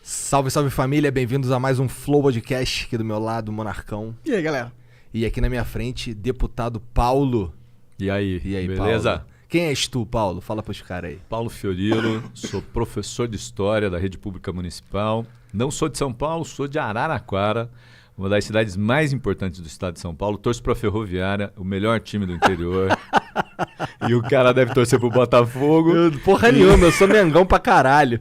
Salve, salve família, bem-vindos a mais um Flow Podcast, aqui do meu lado, Monarcão. E aí, galera? E aqui na minha frente, deputado Paulo. E aí, beleza? Paulo? Quem és tu, Paulo? Fala pros caras aí. Paulo Fiorilo, sou professor de História da Rede Pública Municipal. Não sou de São Paulo, sou de Araraquara, uma das cidades mais importantes do estado de São Paulo. Torço pra Ferroviária, o melhor time do interior. E o cara deve torcer pro Botafogo. Porra nenhuma, eu sou Mengão pra caralho.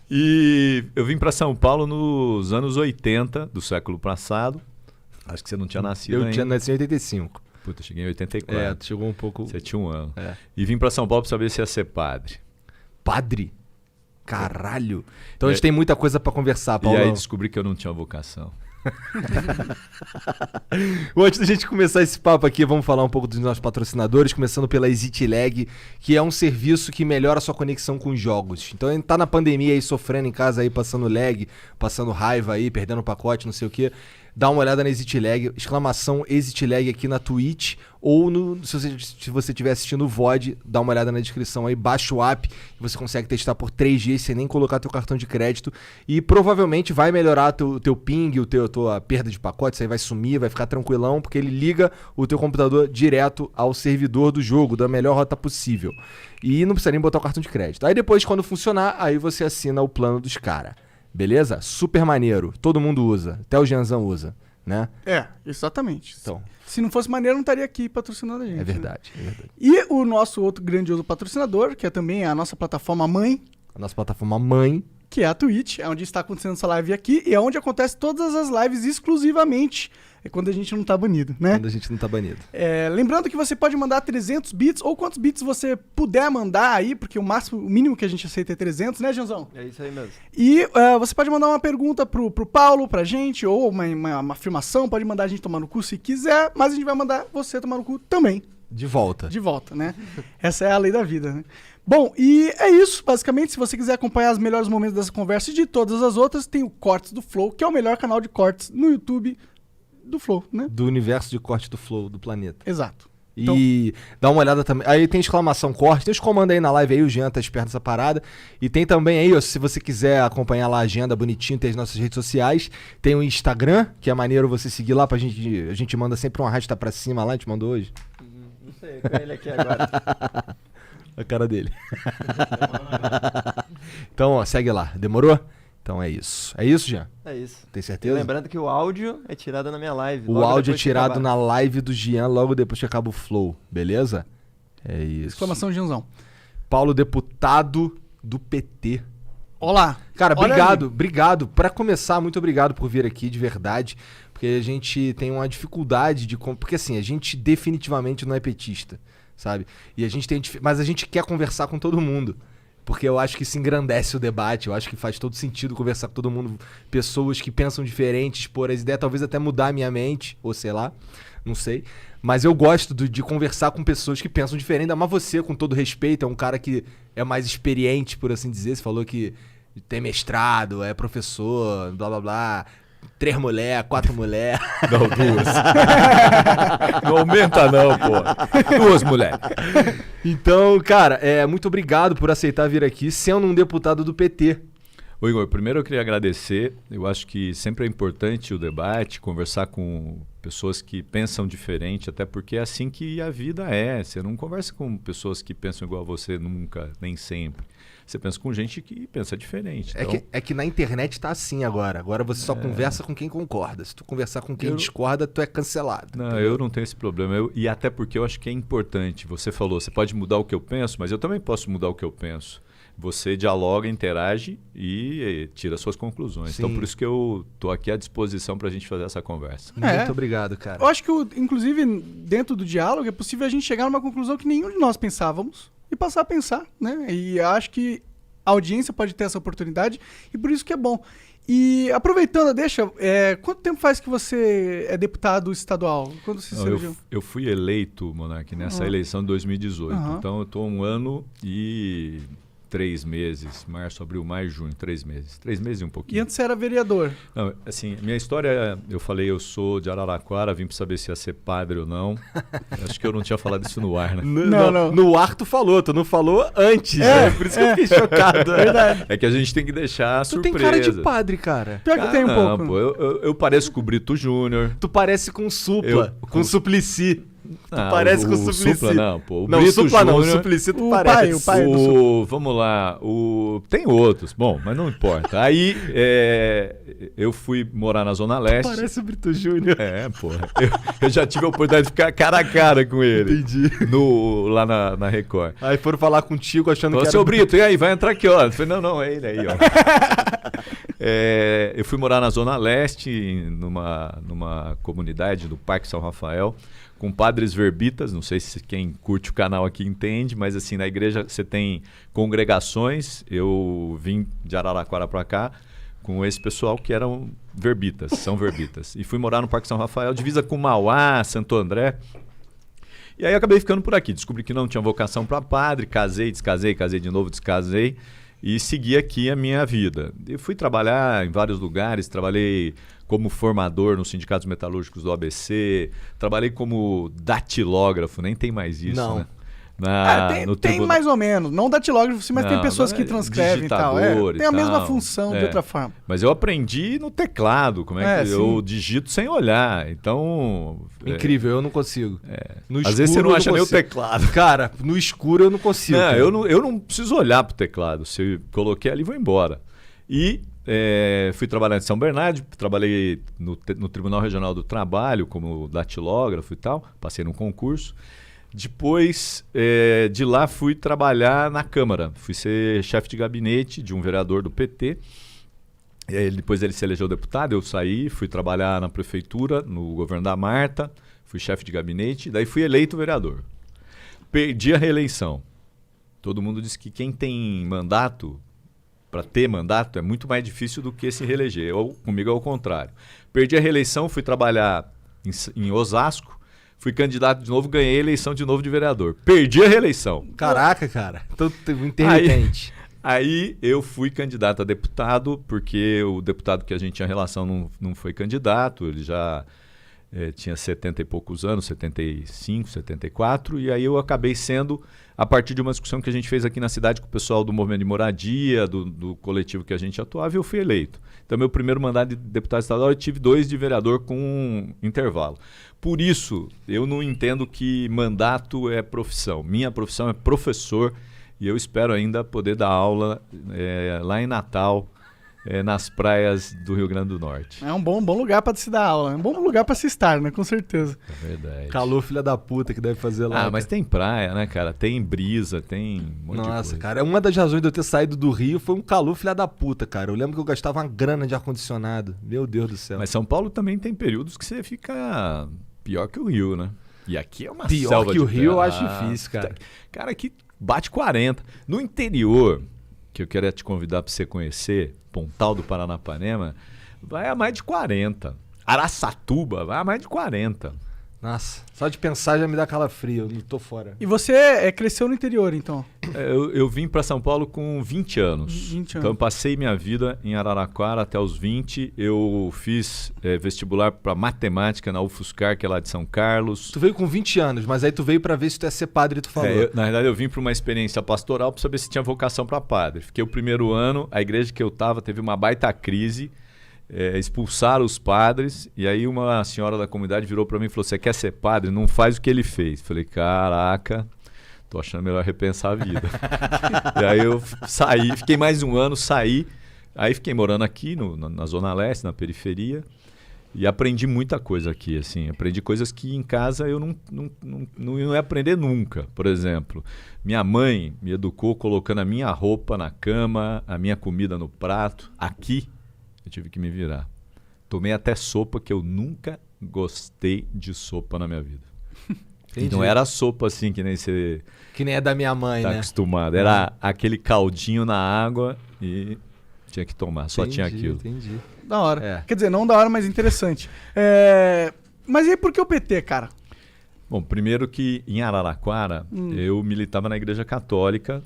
E eu vim pra São Paulo nos anos 80 do século passado. Acho que você não tinha nascido ainda. Eu tinha nascido em 85. Puta, cheguei em 84. Tu chegou um pouco... Você tinha um ano. É. E vim pra São Paulo pra saber se ia ser padre. Padre? Caralho. Então a gente tem muita coisa pra conversar, Paulo. E aí descobri que eu não tinha vocação. Bom, antes da gente começar esse papo aqui, vamos falar um pouco dos nossos patrocinadores, começando pela ExitLag, que é um serviço que melhora a sua conexão com os jogos. Então, a gente tá na pandemia aí, sofrendo em casa aí, passando lag, passando raiva aí, perdendo pacote, não sei o quê. Dá uma olhada na ExitLag, exclamação ExitLag aqui na Twitch, ou se você estiver assistindo o VOD, dá uma olhada na descrição aí, baixa o app, e você consegue testar por 3 dias sem nem colocar teu cartão de crédito, e provavelmente vai melhorar o teu ping, a tua perda de pacote, isso aí vai sumir, vai ficar tranquilão, porque ele liga o teu computador direto ao servidor do jogo, da melhor rota possível. E não precisa nem botar o cartão de crédito. Aí depois, quando funcionar, aí você assina o plano dos caras. Beleza? Super maneiro. Todo mundo usa. Até o Janzão usa, né? É, exatamente. Então, Se não fosse maneiro, não estaria aqui patrocinando a gente. é verdade, né? É verdade. E o nosso outro grandioso patrocinador, que é também a nossa plataforma mãe, A nossa plataforma mãe. que é a Twitch, é onde está acontecendo essa live aqui e é onde acontece todas as lives exclusivamente. É quando a gente não tá banido, né? Quando a gente não tá banido. Lembrando que você pode mandar 300 bits ou quantos bits você puder mandar aí, porque o mínimo que a gente aceita é 300, né, Janzão? É isso aí mesmo. E você pode mandar uma pergunta pro Paulo, pra gente, ou uma afirmação, pode mandar a gente tomar no cu se quiser, mas a gente vai mandar você tomar no cu também, De volta. de volta, né? Essa é a lei da vida, né? Bom, e é isso, basicamente. Se você quiser acompanhar os melhores momentos dessa conversa e de todas as outras, tem o Cortes do Flow, que é o melhor canal de cortes no YouTube do Flow, né? Do universo de corte do Flow, do planeta. Exato. E dá uma olhada também. Aí tem exclamação corte, tem os comandos aí na live aí, o Jean tá esperto nessa parada. E tem também aí, ó, se você quiser acompanhar lá a agenda bonitinho, tem as nossas redes sociais. Tem o Instagram, que é maneiro você seguir lá pra gente. A gente manda sempre um arrasta pra cima lá, a gente mandou hoje. Não sei, com ele aqui agora. A cara dele. Então, ó, segue lá. Demorou? Então é isso. É isso, Jean? É isso. Tem E certeza? lembrando que o áudio é tirado na minha live. O logo áudio é depois que tirado acabar. na live do Jean logo depois que acaba o Flow, beleza? É isso. Exclamação Janzão. Paulo, deputado do PT. Olá. Cara, Olha obrigado. Pra começar, muito obrigado por vir aqui, de verdade. Porque a gente tem uma dificuldade de... Porque assim, a gente definitivamente não é petista, sabe? E a gente tem... Mas a gente quer conversar com todo mundo. Porque eu acho que isso engrandece o debate, eu acho que faz todo sentido conversar com todo mundo, pessoas que pensam diferente, expor as ideias, talvez até mudar a minha mente, ou sei lá, não sei. Mas eu gosto de conversar com pessoas que pensam diferente, ainda mais você, com todo respeito, é um cara que é mais experiente, por assim dizer, você falou que tem mestrado, é professor, blá blá blá, 3 mulheres, 4 mulheres. Não, 2. Não aumenta não, pô. 2 mulheres. Então, cara, muito obrigado por aceitar vir aqui, sendo um deputado do PT. Ô Igor, primeiro eu queria agradecer. Eu acho que sempre é importante o debate, conversar com pessoas que pensam diferente, até porque é assim que a vida é. Você não conversa com pessoas que pensam igual a você nunca, nem sempre. Você pensa com gente que pensa diferente. Então... É que na internet tá assim agora. Agora você só conversa com quem concorda. Se tu conversar com quem discorda, tu é cancelado. Não, entendeu? eu não tenho esse problema. E até porque eu acho que é importante. Você falou, você pode mudar o que eu penso, mas eu também posso mudar o que eu penso. Você dialoga, interage e tira suas conclusões. Sim. Então, por isso que eu tô aqui à disposição para a gente fazer essa conversa. Muito obrigado, cara. Eu acho que, inclusive, dentro do diálogo, é possível a gente chegar numa conclusão que nenhum de nós pensávamos e passar a pensar, né? E eu acho que a audiência pode ter essa oportunidade e por isso que é bom. E aproveitando, quanto tempo faz que você é deputado estadual? Quando você se elegeu? Eu fui eleito, Monark, nessa eleição de 2018. Uhum. Então, eu estou 1 ano e 3 meses, março, abril, maio, junho, 3 meses. 3 meses e um E pouquinho. antes você era vereador. Não, assim, minha história, eu falei, eu sou de Araraquara, vim para saber se ia ser padre ou não. Acho que eu não tinha falado isso no ar, né? Não. No ar tu falou, tu não falou antes, né? Por isso que eu fiquei chocado. Verdade. É que a gente tem que deixar Tu surpresa. tem cara de padre, cara. Pior que tem um pouco. Pô, eu pareço com o Brito Júnior. Tu parece com o Supla, com o Suplicy. Tu Ah, parece com o o Suplicy. Supla não, pô. O Não, o Brito Supla não, o Júnior- Suplicy tu O parece. pai do Supla. Vamos lá, tem outros, bom, mas não importa. Aí eu fui morar na Zona Leste. Parece o Brito Júnior. Porra. Eu já tive a oportunidade de ficar cara a cara com ele. Entendi. Lá na Record. Aí foram falar contigo achando Falou, que seu era... Brito, e aí, vai entrar aqui, ó. Eu falei, não, é ele aí, ó. Eu fui morar na Zona Leste, numa comunidade do Parque São Rafael, com padres verbitas. Não sei se quem curte o canal aqui entende, mas assim, na igreja você tem congregações. Eu vim de Araraquara para cá com esse pessoal que eram verbitas, são verbitas. E fui morar no Parque São Rafael, divisa com Mauá, Santo André. E aí eu acabei ficando por aqui. Descobri que não tinha vocação para padre, casei, descasei, casei de novo, descasei. E segui aqui a minha vida. Eu fui trabalhar em vários lugares, trabalhei como formador nos sindicatos metalúrgicos do ABC, trabalhei como datilógrafo, nem tem mais isso, Não. né? Tem mais ou menos. Não datilógrafo, sim, mas tem Não, pessoas não que é transcrevem e tal. digitador e Tem a mesma tal. função de outra forma. Mas eu aprendi no teclado, como é que sim. eu digito sem olhar. Então... Incrível, eu não consigo. No Às vezes você escuro não eu acha nem o consigo. teclado. Cara, no escuro eu não consigo. Não, cara. eu não preciso olhar pro teclado. Se eu coloquei ali, vou embora. E fui trabalhar em São Bernardo, trabalhei no Tribunal Regional do Trabalho como datilógrafo e tal, passei num concurso. Depois de lá fui trabalhar na Câmara, fui ser chefe de gabinete de um vereador do PT. Depois ele se elegeu deputado, eu saí, fui trabalhar na prefeitura, no governo da Marta, fui chefe de gabinete, daí fui eleito vereador. Perdi a reeleição. Todo mundo diz que quem tem mandato, para ter mandato, é muito mais difícil do que se reeleger. Comigo é o contrário. Perdi a reeleição, fui trabalhar em Osasco, fui candidato de novo, ganhei a eleição de novo de vereador. Perdi a reeleição. Caraca, cara. Tô intermitente. Aí eu fui candidato a deputado, porque o deputado que a gente tinha relação não foi candidato, ele já tinha 70 e poucos anos, 75, 74, e aí eu acabei sendo, a partir de uma discussão que a gente fez aqui na cidade com o pessoal do movimento de moradia, do coletivo que a gente atuava, e eu fui eleito. Então, meu primeiro mandato de deputado estadual, eu tive 2 de vereador com um intervalo. Por isso, eu não entendo que mandato é profissão. Minha profissão é professor, e eu espero ainda poder dar aula lá em Natal, nas praias do Rio Grande do Norte. É um bom lugar pra se dar aula. É um bom lugar pra se estar, né? Com certeza. É verdade. Calor, filha da puta, que deve fazer lá. Mas tem praia, né, cara? Tem brisa, tem um monte de Nossa, coisa. cara, uma das razões de eu ter saído do Rio foi um calor, filha da puta, cara. Eu lembro que eu gastava uma grana de ar-condicionado. Meu Deus do céu. Mas São Paulo também tem períodos que você fica pior que o Rio, né? E aqui é uma Pior selva que de o Rio, eu terra. acho difícil, cara. Cara, aqui bate 40. No interior, que eu queria te convidar para você conhecer, Pontal do Paranapanema, vai a mais de 40. Araçatuba vai a mais de 40. Nossa, só de pensar já me dá calafrio, eu não tô fora. E você cresceu no interior, então? Eu vim para São Paulo com 20 anos. 20 anos. Então eu passei minha vida em Araraquara até os 20. Eu fiz vestibular para matemática na UFSCar, que é lá de São Carlos. Tu veio com 20 anos, mas aí tu veio pra ver se tu ia ser padre e tu falou. Na verdade, eu vim para uma experiência pastoral para saber se tinha vocação para padre. Fiquei o primeiro ano, a igreja que eu estava teve uma baita crise, expulsaram os padres, e aí uma senhora da comunidade virou para mim e falou: você quer ser padre? Não faz o que ele fez. Falei: caraca, tô achando melhor repensar a vida. E aí eu saí, fiquei mais um ano, saí, aí fiquei morando aqui na Zona Leste, na periferia, e aprendi muita coisa aqui, assim. Aprendi coisas que em casa eu não ia aprender nunca. Por exemplo, minha mãe me educou colocando a minha roupa na cama, a minha comida no prato. Aqui eu tive que me virar. Tomei até sopa, que eu nunca gostei de sopa na minha vida. E não era sopa assim que nem você Que nem é da minha mãe, tá né? acostumado. Era aquele caldinho na água e tinha que tomar. Só tinha aquilo. Entendi. Da hora. É. Quer dizer, não da hora, mas interessante. Mas e aí por que o PT, cara? Bom, primeiro que em Araraquara, eu militava na Igreja Católica,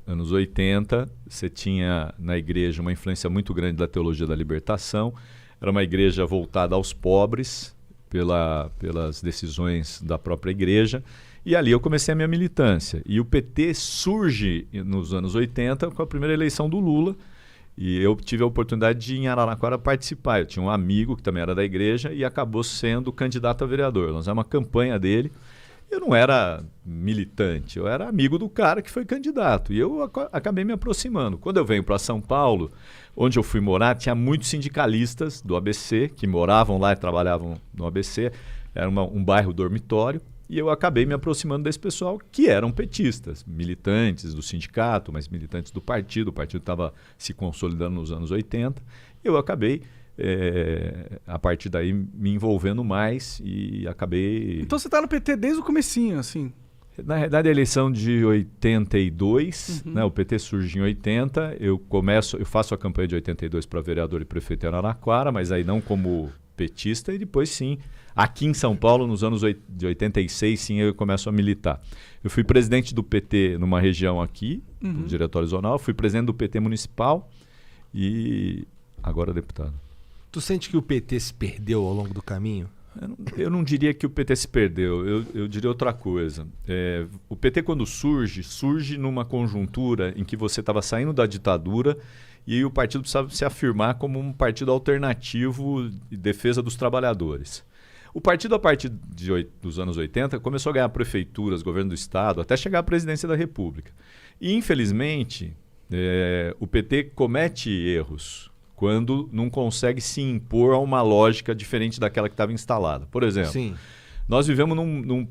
anos 80, você tinha na igreja uma influência muito grande da teologia da libertação, era uma igreja voltada aos pobres, pelas decisões da própria igreja, e ali eu comecei a minha militância. E o PT surge nos anos 80 com a primeira eleição do Lula, e eu tive a oportunidade de, em Araraquara, participar. Eu tinha um amigo que também era da igreja e acabou sendo candidato a vereador. Nós fizemos uma campanha dele. Eu não era militante, eu era amigo do cara que foi candidato. E eu acabei me aproximando. Quando eu venho para São Paulo, onde eu fui morar, tinha muitos sindicalistas do ABC que moravam lá e trabalhavam no ABC. Era um bairro dormitório. E eu acabei me aproximando desse pessoal que eram petistas, militantes do sindicato, mas militantes do partido. O partido estava se consolidando nos anos 80. Eu acabei, a partir daí, me envolvendo mais e acabei... Então você está no PT desde o comecinho, assim? Na realidade, a eleição de 82, né, o PT surge em 80. Eu faço a campanha de 82 para vereador e prefeito em Araraquara, mas aí não como petista, e depois sim... Aqui em São Paulo, nos anos de 86, sim, eu começo a militar. Eu fui presidente do PT numa região aqui, do Diretório Zonal, fui presidente do PT municipal e agora deputado. Tu sente que o PT se perdeu ao longo do caminho? Eu não diria que o PT se perdeu, eu diria outra coisa. O PT, quando surge numa conjuntura em que você estava saindo da ditadura e o partido precisava se afirmar como um partido alternativo de defesa dos trabalhadores. O partido, a partir dos anos 80, começou a ganhar prefeituras, governo do Estado, até chegar à presidência da República. E, infelizmente, o PT comete erros quando não consegue se impor a uma lógica diferente daquela que estava instalada. Por exemplo, Sim. Nós vivemos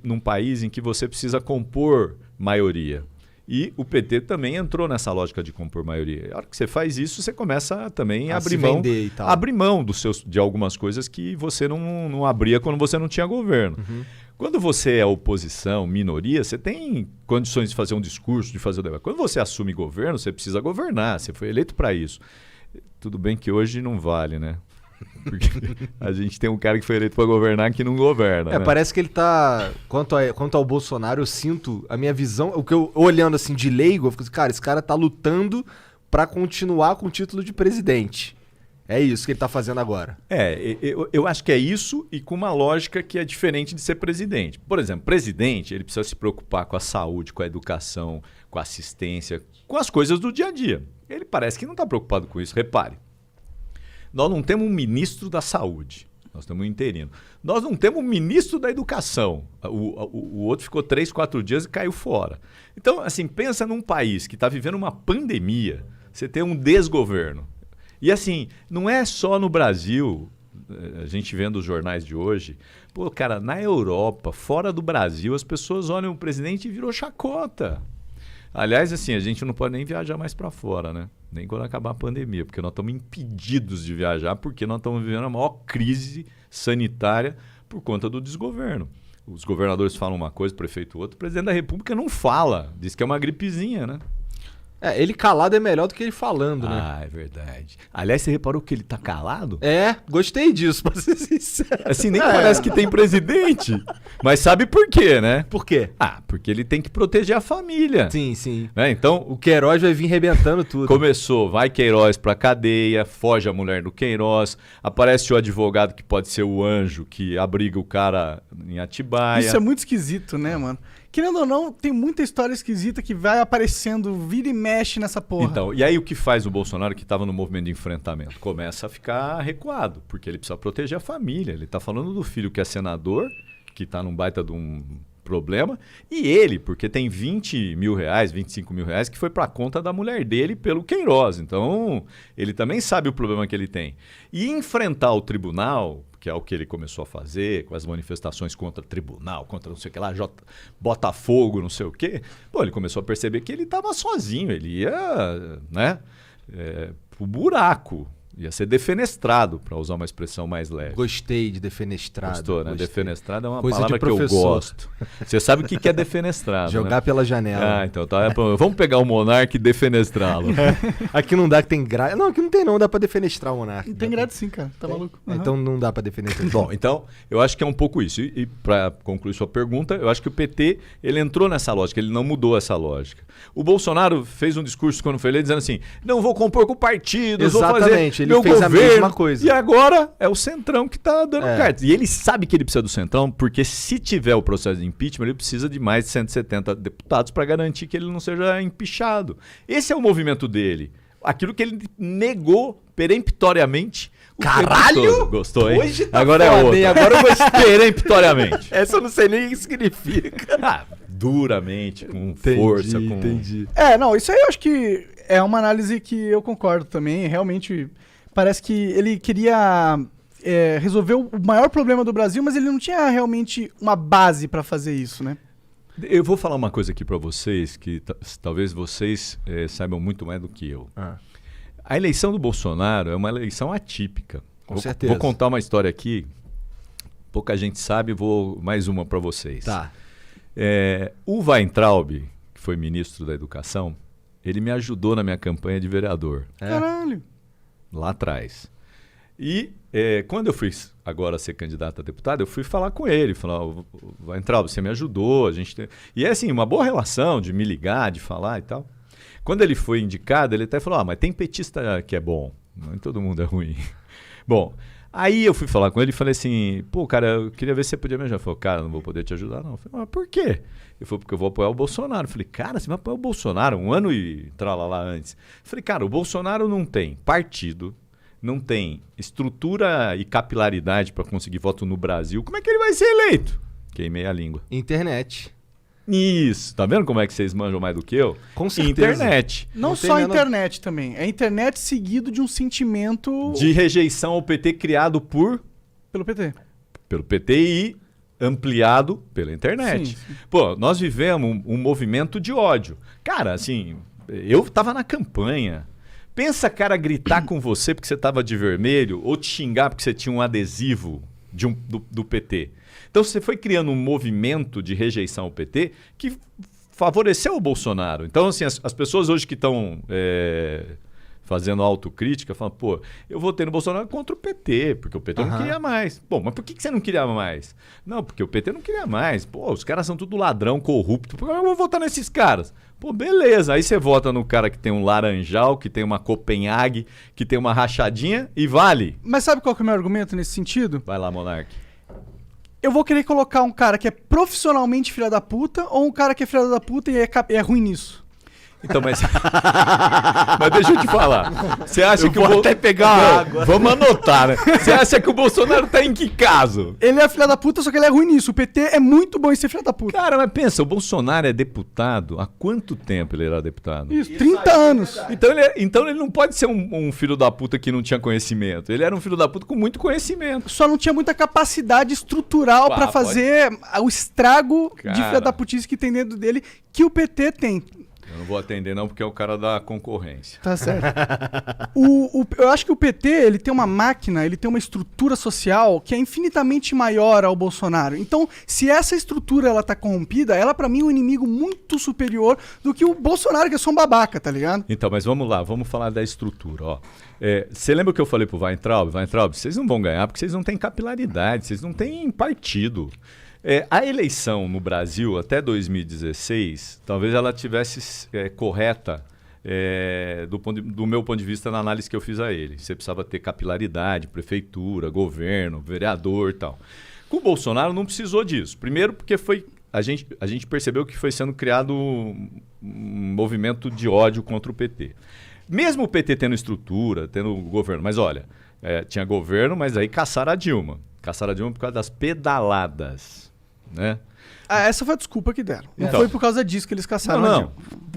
num país em que você precisa compor maioria. E o PT também entrou nessa lógica de compor maioria. A hora que você faz isso, você começa também a abrir mão de algumas coisas que você não abria quando você não tinha governo. Quando você é oposição, minoria, você tem condições de fazer um discurso, de fazer o debate. Quando você assume governo, você precisa governar, você foi eleito para isso. Tudo bem que hoje não vale, né? Porque a gente tem um cara que foi eleito para governar que não governa. Né? Parece que ele tá. Quanto ao Bolsonaro, eu sinto a minha visão. O que eu olhando assim de leigo, eu fico assim, cara, esse cara tá lutando pra continuar com o título de presidente. É isso que ele tá fazendo agora. Eu acho que é isso e com uma lógica que é diferente de ser presidente. Por exemplo, presidente, ele precisa se preocupar com a saúde, com a educação, com a assistência, com as coisas do dia a dia. Ele parece que não está preocupado com isso. Repare. Nós não temos um ministro da saúde, nós temos um interino. Nós não temos um ministro da educação. O outro ficou 3, 4 dias e caiu fora. Então, assim, pensa num país que está vivendo uma pandemia, você tem um desgoverno. E assim, não é só no Brasil, a gente vendo os jornais de hoje, pô, cara, na Europa, fora do Brasil, as pessoas olham o presidente e virou chacota. Aliás, assim, a gente não pode nem viajar mais para fora, né? Nem quando acabar a pandemia, porque nós estamos impedidos de viajar, porque nós estamos vivendo a maior crise sanitária por conta do desgoverno. Os governadores falam uma coisa, o prefeito outra, o presidente da República não fala, diz que é uma gripezinha, né? Ele calado é melhor do que ele falando, né? Ah, é verdade. Aliás, você reparou que ele tá calado? Gostei disso, pra ser sincero. Assim, nem parece que tem presidente. Mas sabe por quê, né? Por quê? Porque ele tem que proteger a família. Sim, sim. Né? Então, o Queiroz vai vir rebentando tudo. Começou, vai Queiroz pra cadeia, foge a mulher do Queiroz, aparece o advogado que pode ser o anjo que abriga o cara em Atibaia. Isso é muito esquisito, né, mano? Querendo ou não, tem muita história esquisita que vai aparecendo, vira e mexe nessa porra. Então, e aí o que faz o Bolsonaro, que estava no movimento de enfrentamento? Começa a ficar recuado, porque ele precisa proteger a família. Ele está falando do filho que é senador, que está num baita de um problema, e ele, porque tem 20 mil reais, 25 mil reais, que foi para a conta da mulher dele pelo Queiroz. Então, ele também sabe o problema que ele tem. E enfrentar o tribunal, que é o que ele começou a fazer, com as manifestações contra o tribunal, contra não sei o que lá, Botafogo, não sei o quê. Pô, ele começou a perceber que ele estava sozinho, ele ia, né, pro buraco. Ia ser defenestrado, para usar uma expressão mais leve. Gostei de defenestrado. Gostou, né? Gostei. Defenestrado é uma Coisa palavra de que eu professor. gosto. Você sabe o que é defenestrado, Jogar né? pela janela. Ah, então tá. Vamos pegar o Monark e defenestrá-lo. Aqui não dá que tem grade. Não, aqui não tem não, dá pra defenestrar o Monark. Tem grade sim, cara. Tá maluco? Uhum. Então não dá pra defenestrar. Bom, então, eu acho que é um pouco isso. E para concluir sua pergunta, eu acho que o PT, ele entrou nessa lógica, ele não mudou essa lógica. O Bolsonaro fez um discurso quando foi eleito dizendo assim, não vou compor com partidos, vou fazer Exatamente, ele meu fez a governo. mesma coisa. E agora é o Centrão que tá dando É. cartas. E ele sabe que ele precisa do Centrão, porque se tiver o processo de impeachment, ele precisa de mais de 170 deputados para garantir que ele não seja empichado. Esse é o movimento dele. Aquilo que ele negou peremptoriamente. O Caralho! tempo todo. Gostou, hein? Hoje tá agora foda, é outro. hein? Agora eu vou peremptoriamente. Essa eu não sei nem o que significa. Ah, duramente, com força, com... Entendi. Não, isso aí eu acho que é uma análise que eu concordo também. Realmente, parece que ele queria resolver o maior problema do Brasil, mas ele não tinha realmente uma base pra fazer isso, né? Eu vou falar uma coisa aqui pra vocês, que talvez vocês saibam muito mais do que eu. A eleição do Bolsonaro é uma eleição atípica. Com certeza. Vou contar uma história aqui, pouca gente sabe, vou mais uma pra vocês. Tá. O Weintraub, que foi ministro da Educação, ele me ajudou na minha campanha de vereador, Caralho. lá atrás. E quando eu fui agora ser candidato a deputado, eu fui falar com ele, falar, Weintraub, você me ajudou, a gente tem... E é assim, uma boa relação de me ligar, de falar e tal. Quando ele foi indicado, ele até falou, mas tem petista que é bom, nem todo mundo é ruim. Bom, aí eu fui falar com ele e falei assim, pô, cara, eu queria ver se você podia me ajudar. Ele falou, cara, não vou poder te ajudar não. Eu falei, mas por quê? Ele falou, porque eu vou apoiar o Bolsonaro. Eu falei, cara, você vai apoiar o Bolsonaro? Um ano e tralalá antes. Eu falei, cara, o Bolsonaro não tem partido, não tem estrutura e capilaridade para conseguir voto no Brasil. Como é que ele vai ser eleito? Queimei a língua. Internet. Isso, tá vendo como é que vocês manjam mais do que eu? Com certeza. Internet. Não Não tem só a menor- internet também. É a internet seguido de um sentimento De rejeição ao PT criado pelo PT. pelo PT e ampliado pela internet. Sim. Pô, nós vivemos um movimento de ódio. Cara, assim, eu tava na campanha. Pensa, cara, gritar com você porque você tava de vermelho ou te xingar porque você tinha um adesivo do PT. Então você foi criando um movimento de rejeição ao PT que favoreceu o Bolsonaro. Então, assim, as pessoas hoje que estão fazendo autocrítica falam, pô, eu votei no Bolsonaro contra o PT, porque o PT não queria mais. Bom, mas por que você não queria mais? Não, porque o PT não queria mais. Pô, os caras são tudo ladrão, corrupto. Por que eu vou votar nesses caras? Pô, beleza. Aí você vota no cara que tem um laranjal, que tem uma Copenhague, que tem uma rachadinha e vale. Mas sabe qual que é o meu argumento nesse sentido? Vai lá, Monark. Eu vou querer colocar um cara que é profissionalmente filha da puta ou um cara que é filha da puta e é ruim nisso. Então, mas deixa eu te falar. Você acha que vou até pegar Não, água. Vamos anotar, né? Você acha que o Bolsonaro tá em que caso? Ele é filha da puta, só que ele é ruim nisso. O PT é muito bom em ser filha da puta. Cara, mas pensa, o Bolsonaro é deputado. Há quanto tempo ele era deputado? Isso, 30 anos. Então ele não pode ser um filho da puta que não tinha conhecimento. Ele era um filho da puta com muito conhecimento. Só não tinha muita capacidade estrutural Pá, pra fazer o estrago de Cara. filha da putice que tem dentro dele, que o PT tem. Eu não vou atender não, porque é o cara da concorrência. Tá certo. Eu acho que o PT, ele tem uma máquina, ele tem uma estrutura social que é infinitamente maior ao Bolsonaro. Então, se essa estrutura ela tá corrompida, ela pra mim é um inimigo muito superior do que o Bolsonaro, que é só um babaca, tá ligado? Então, mas vamos lá, vamos falar da estrutura, ó. Você lembra o que eu falei pro Weintraub? Weintraub, vocês não vão ganhar porque vocês não têm capilaridade, vocês não têm partido. A eleição no Brasil até 2016, talvez ela tivesse correta do meu ponto de vista na análise que eu fiz a ele. Você precisava ter capilaridade, prefeitura, governo, vereador e tal. Com o Bolsonaro não precisou disso. Primeiro porque a gente percebeu que foi sendo criado um movimento de ódio contra o PT. Mesmo o PT tendo estrutura, tendo governo, mas olha, tinha governo, mas aí caçaram a Dilma. Caçaram a Dilma por causa das pedaladas. Né? Essa foi a desculpa que deram. Não Então. foi por causa disso que eles caçaram a Não. Dilma.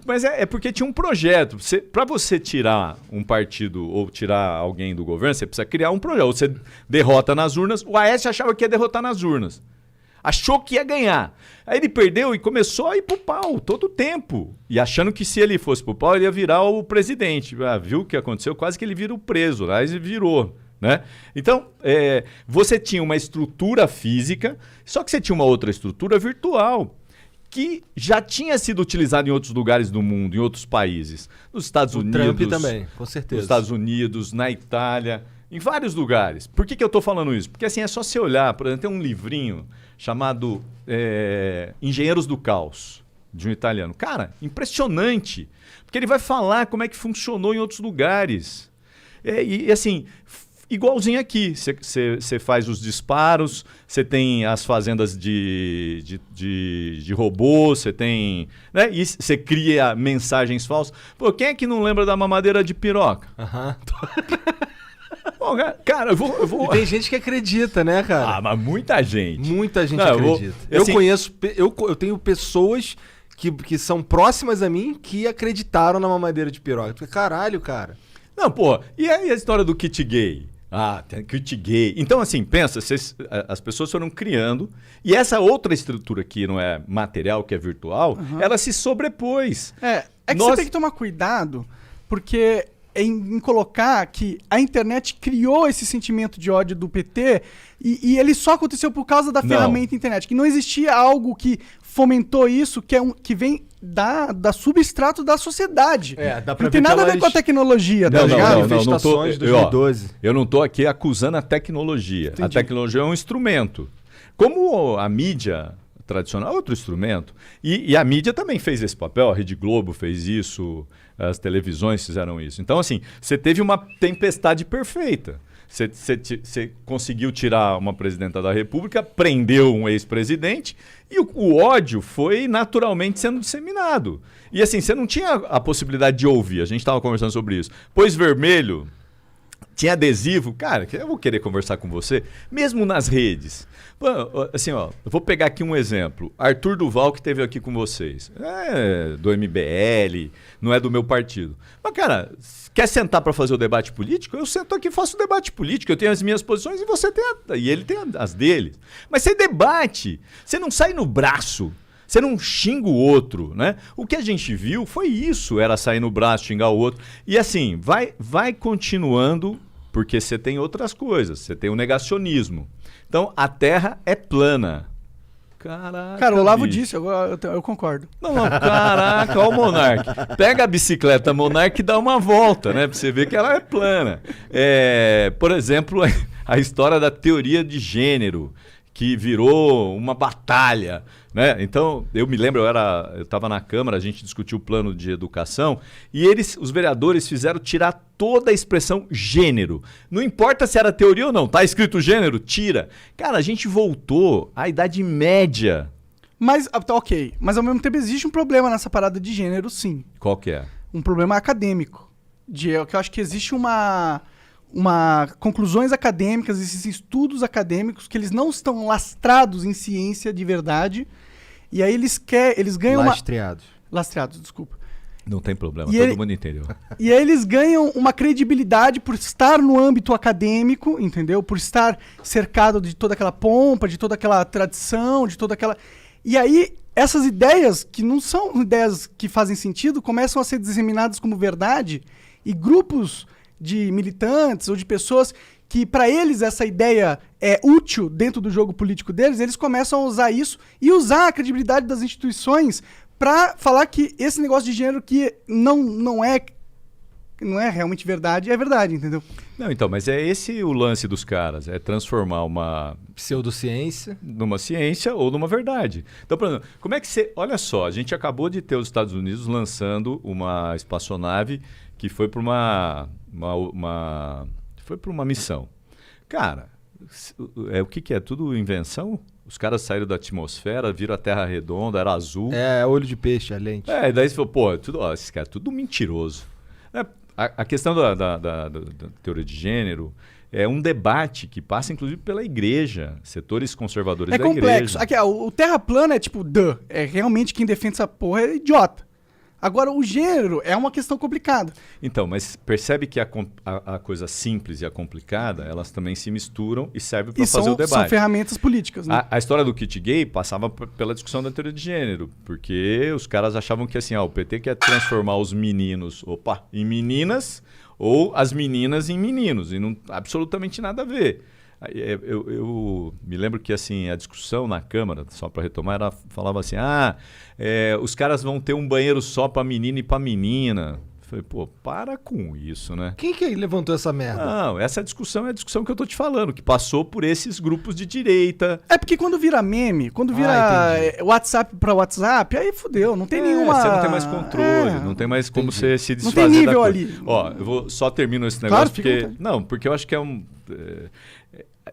Mas é porque tinha um projeto. Para você tirar um partido ou tirar alguém do governo, você precisa criar um projeto. Ou você derrota nas urnas. O Aécio achava que ia derrotar nas urnas. Achou que ia ganhar. Aí ele perdeu e começou a ir pro pau todo o tempo. E achando que se ele fosse pro pau, ele ia virar o presidente. Viu o que aconteceu? Quase que ele vira o preso. Aí ele virou. Né? Então, você tinha uma estrutura física, só que você tinha uma outra estrutura virtual, que já tinha sido utilizada em outros lugares do mundo, em outros países. Nos Estados Unidos. Trump também, com certeza. Nos Estados Unidos, na Itália, em vários lugares. Por que eu estou falando isso? Porque assim, é só você olhar, por exemplo, tem um livrinho chamado Engenheiros do Caos, de um italiano. Cara, impressionante, porque ele vai falar como é que funcionou em outros lugares. E assim, igualzinho aqui, você faz os disparos, você tem as fazendas de robô, você tem... Né? E você cria mensagens falsas. Pô, quem é que não lembra da mamadeira de piroca? Aham. Pô, cara, eu vou... E tem gente que acredita, né, cara? Ah, mas muita gente. Muita gente Não, acredita. assim, Eu tenho pessoas que são próximas a mim que acreditaram na mamadeira de piroca. Eu falei, caralho, cara. Não, pô, e aí a história do kit gay? Ah, tem kit gay. Então, assim, pensa, as pessoas foram criando, e essa outra estrutura que não é material, que é virtual, ela se sobrepôs. Que você tem que tomar cuidado, porque em colocar que a internet criou esse sentimento de ódio do PT e ele só aconteceu por causa da ferramenta internet, que não existia algo que fomentou isso, que vem da substrato da sociedade. Dá pra não tem ver nada a ver com a tecnologia, tá ligado? Manifestações de 2012. Eu não estou aqui acusando a tecnologia. Entendi. A tecnologia é um instrumento. Como a mídia tradicional é outro instrumento. E a mídia também fez esse papel, a Rede Globo fez isso, as televisões fizeram isso. Então, assim, você teve uma tempestade perfeita. Você conseguiu tirar uma presidenta da República, prendeu um ex-presidente e o ódio foi naturalmente sendo disseminado. E assim, você não tinha a possibilidade de ouvir, a gente estava conversando sobre isso. Pôs vermelho, tinha adesivo, cara, eu vou querer conversar com você, mesmo nas redes. Assim, ó, eu vou pegar aqui um exemplo. Arthur Duval, que esteve aqui com vocês. É do MBL, não é do meu partido. Mas, cara, quer sentar para fazer o debate político? Eu sento aqui e faço o debate político. Eu tenho as minhas posições e você tem e ele tem as dele. Mas você debate. Você não sai no braço. Você não xinga o outro, né? O que a gente viu foi isso, era sair no braço, xingar o outro. E assim, vai continuando, porque você tem outras coisas. Você tem o negacionismo. Então, a Terra é plana. Caraca, Cara, o Olavo bicho. disse, eu concordo. Não, caraca, olha o Monark. Pega a bicicleta Monark e dá uma volta, né? Pra você ver que ela é plana. Por exemplo, a história da teoria de gênero, que virou uma batalha, né? Então, eu me lembro, eu estava na Câmara, a gente discutiu o plano de educação, e os vereadores fizeram tirar toda a expressão gênero. Não importa se era teoria ou não, tá escrito gênero, tira. Cara, a gente voltou à Idade Média. Mas, ok, mas ao mesmo tempo existe um problema nessa parada de gênero, sim. Qual que é? Um problema acadêmico. Que eu acho que existe uma conclusões acadêmicas, esses estudos acadêmicos, que eles não estão lastrados em ciência de verdade, e aí eles ganham Lastreados, desculpa. Não tem problema, E todo mundo entendeu. E aí eles ganham uma credibilidade por estar no âmbito acadêmico, entendeu? Por estar cercado de toda aquela pompa, de toda aquela tradição, de toda aquela... E aí, essas ideias, que não são ideias que fazem sentido, começam a ser disseminadas como verdade, e grupos de militantes ou de pessoas que, para eles, essa ideia é útil dentro do jogo político deles, eles começam a usar isso e usar a credibilidade das instituições para falar que esse negócio de gênero que não é realmente verdade, é verdade, entendeu? Não, então, mas é esse o lance dos caras, é transformar uma pseudociência numa ciência ou numa verdade. Então, por exemplo, como é que você... Olha só, a gente acabou de ter os Estados Unidos lançando uma espaçonave que foi para uma missão. Cara, o que é? Tudo invenção? Os caras saíram da atmosfera, viram a Terra redonda, era azul. Olho de peixe, a lente. E daí você falou, pô, esses caras, tudo mentiroso. A questão da teoria de gênero é um debate que passa, inclusive, pela igreja, setores conservadores da igreja. É complexo. Aqui, o Terra plana é tipo, é realmente quem defende essa porra é idiota. Agora, o gênero é uma questão complicada. Então, mas percebe que a coisa simples e a complicada, elas também se misturam e servem para fazer o debate. São ferramentas políticas, né? A história do kit gay passava pela discussão da teoria de gênero, porque os caras achavam que assim, o PT quer transformar os meninos, em meninas ou as meninas em meninos, e não absolutamente nada a ver. Eu me lembro que assim, a discussão na Câmara, só para retomar, ela falava assim, os caras vão ter um banheiro só para menino e para menina. Eu falei, para com isso, né? Quem que levantou essa merda? Não, essa discussão é a discussão que eu tô te falando, que passou por esses grupos de direita. É porque quando vira meme, quando vira WhatsApp para WhatsApp, aí fudeu, não tem nenhuma... Você não tem mais controle, não tem mais como você se desfazer não tem nível da ali. Ó, eu só termino esse negócio porque... Não, porque eu acho que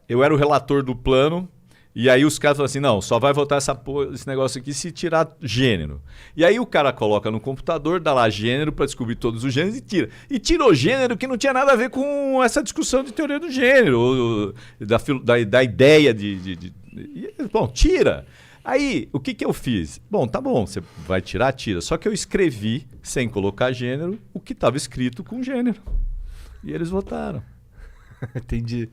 eu era o relator do plano, e aí os caras falam assim, não, só vai votar esse negócio aqui se tirar gênero. E aí o cara coloca no computador, dá lá gênero para descobrir todos os gêneros e tira. E tirou gênero que não tinha nada a ver com essa discussão de teoria do gênero, da ideia Bom, tira. Aí, o que eu fiz? Bom, tá bom, você vai tirar, tira. Só que eu escrevi, sem colocar gênero, o que estava escrito com gênero. E eles votaram. Entendi.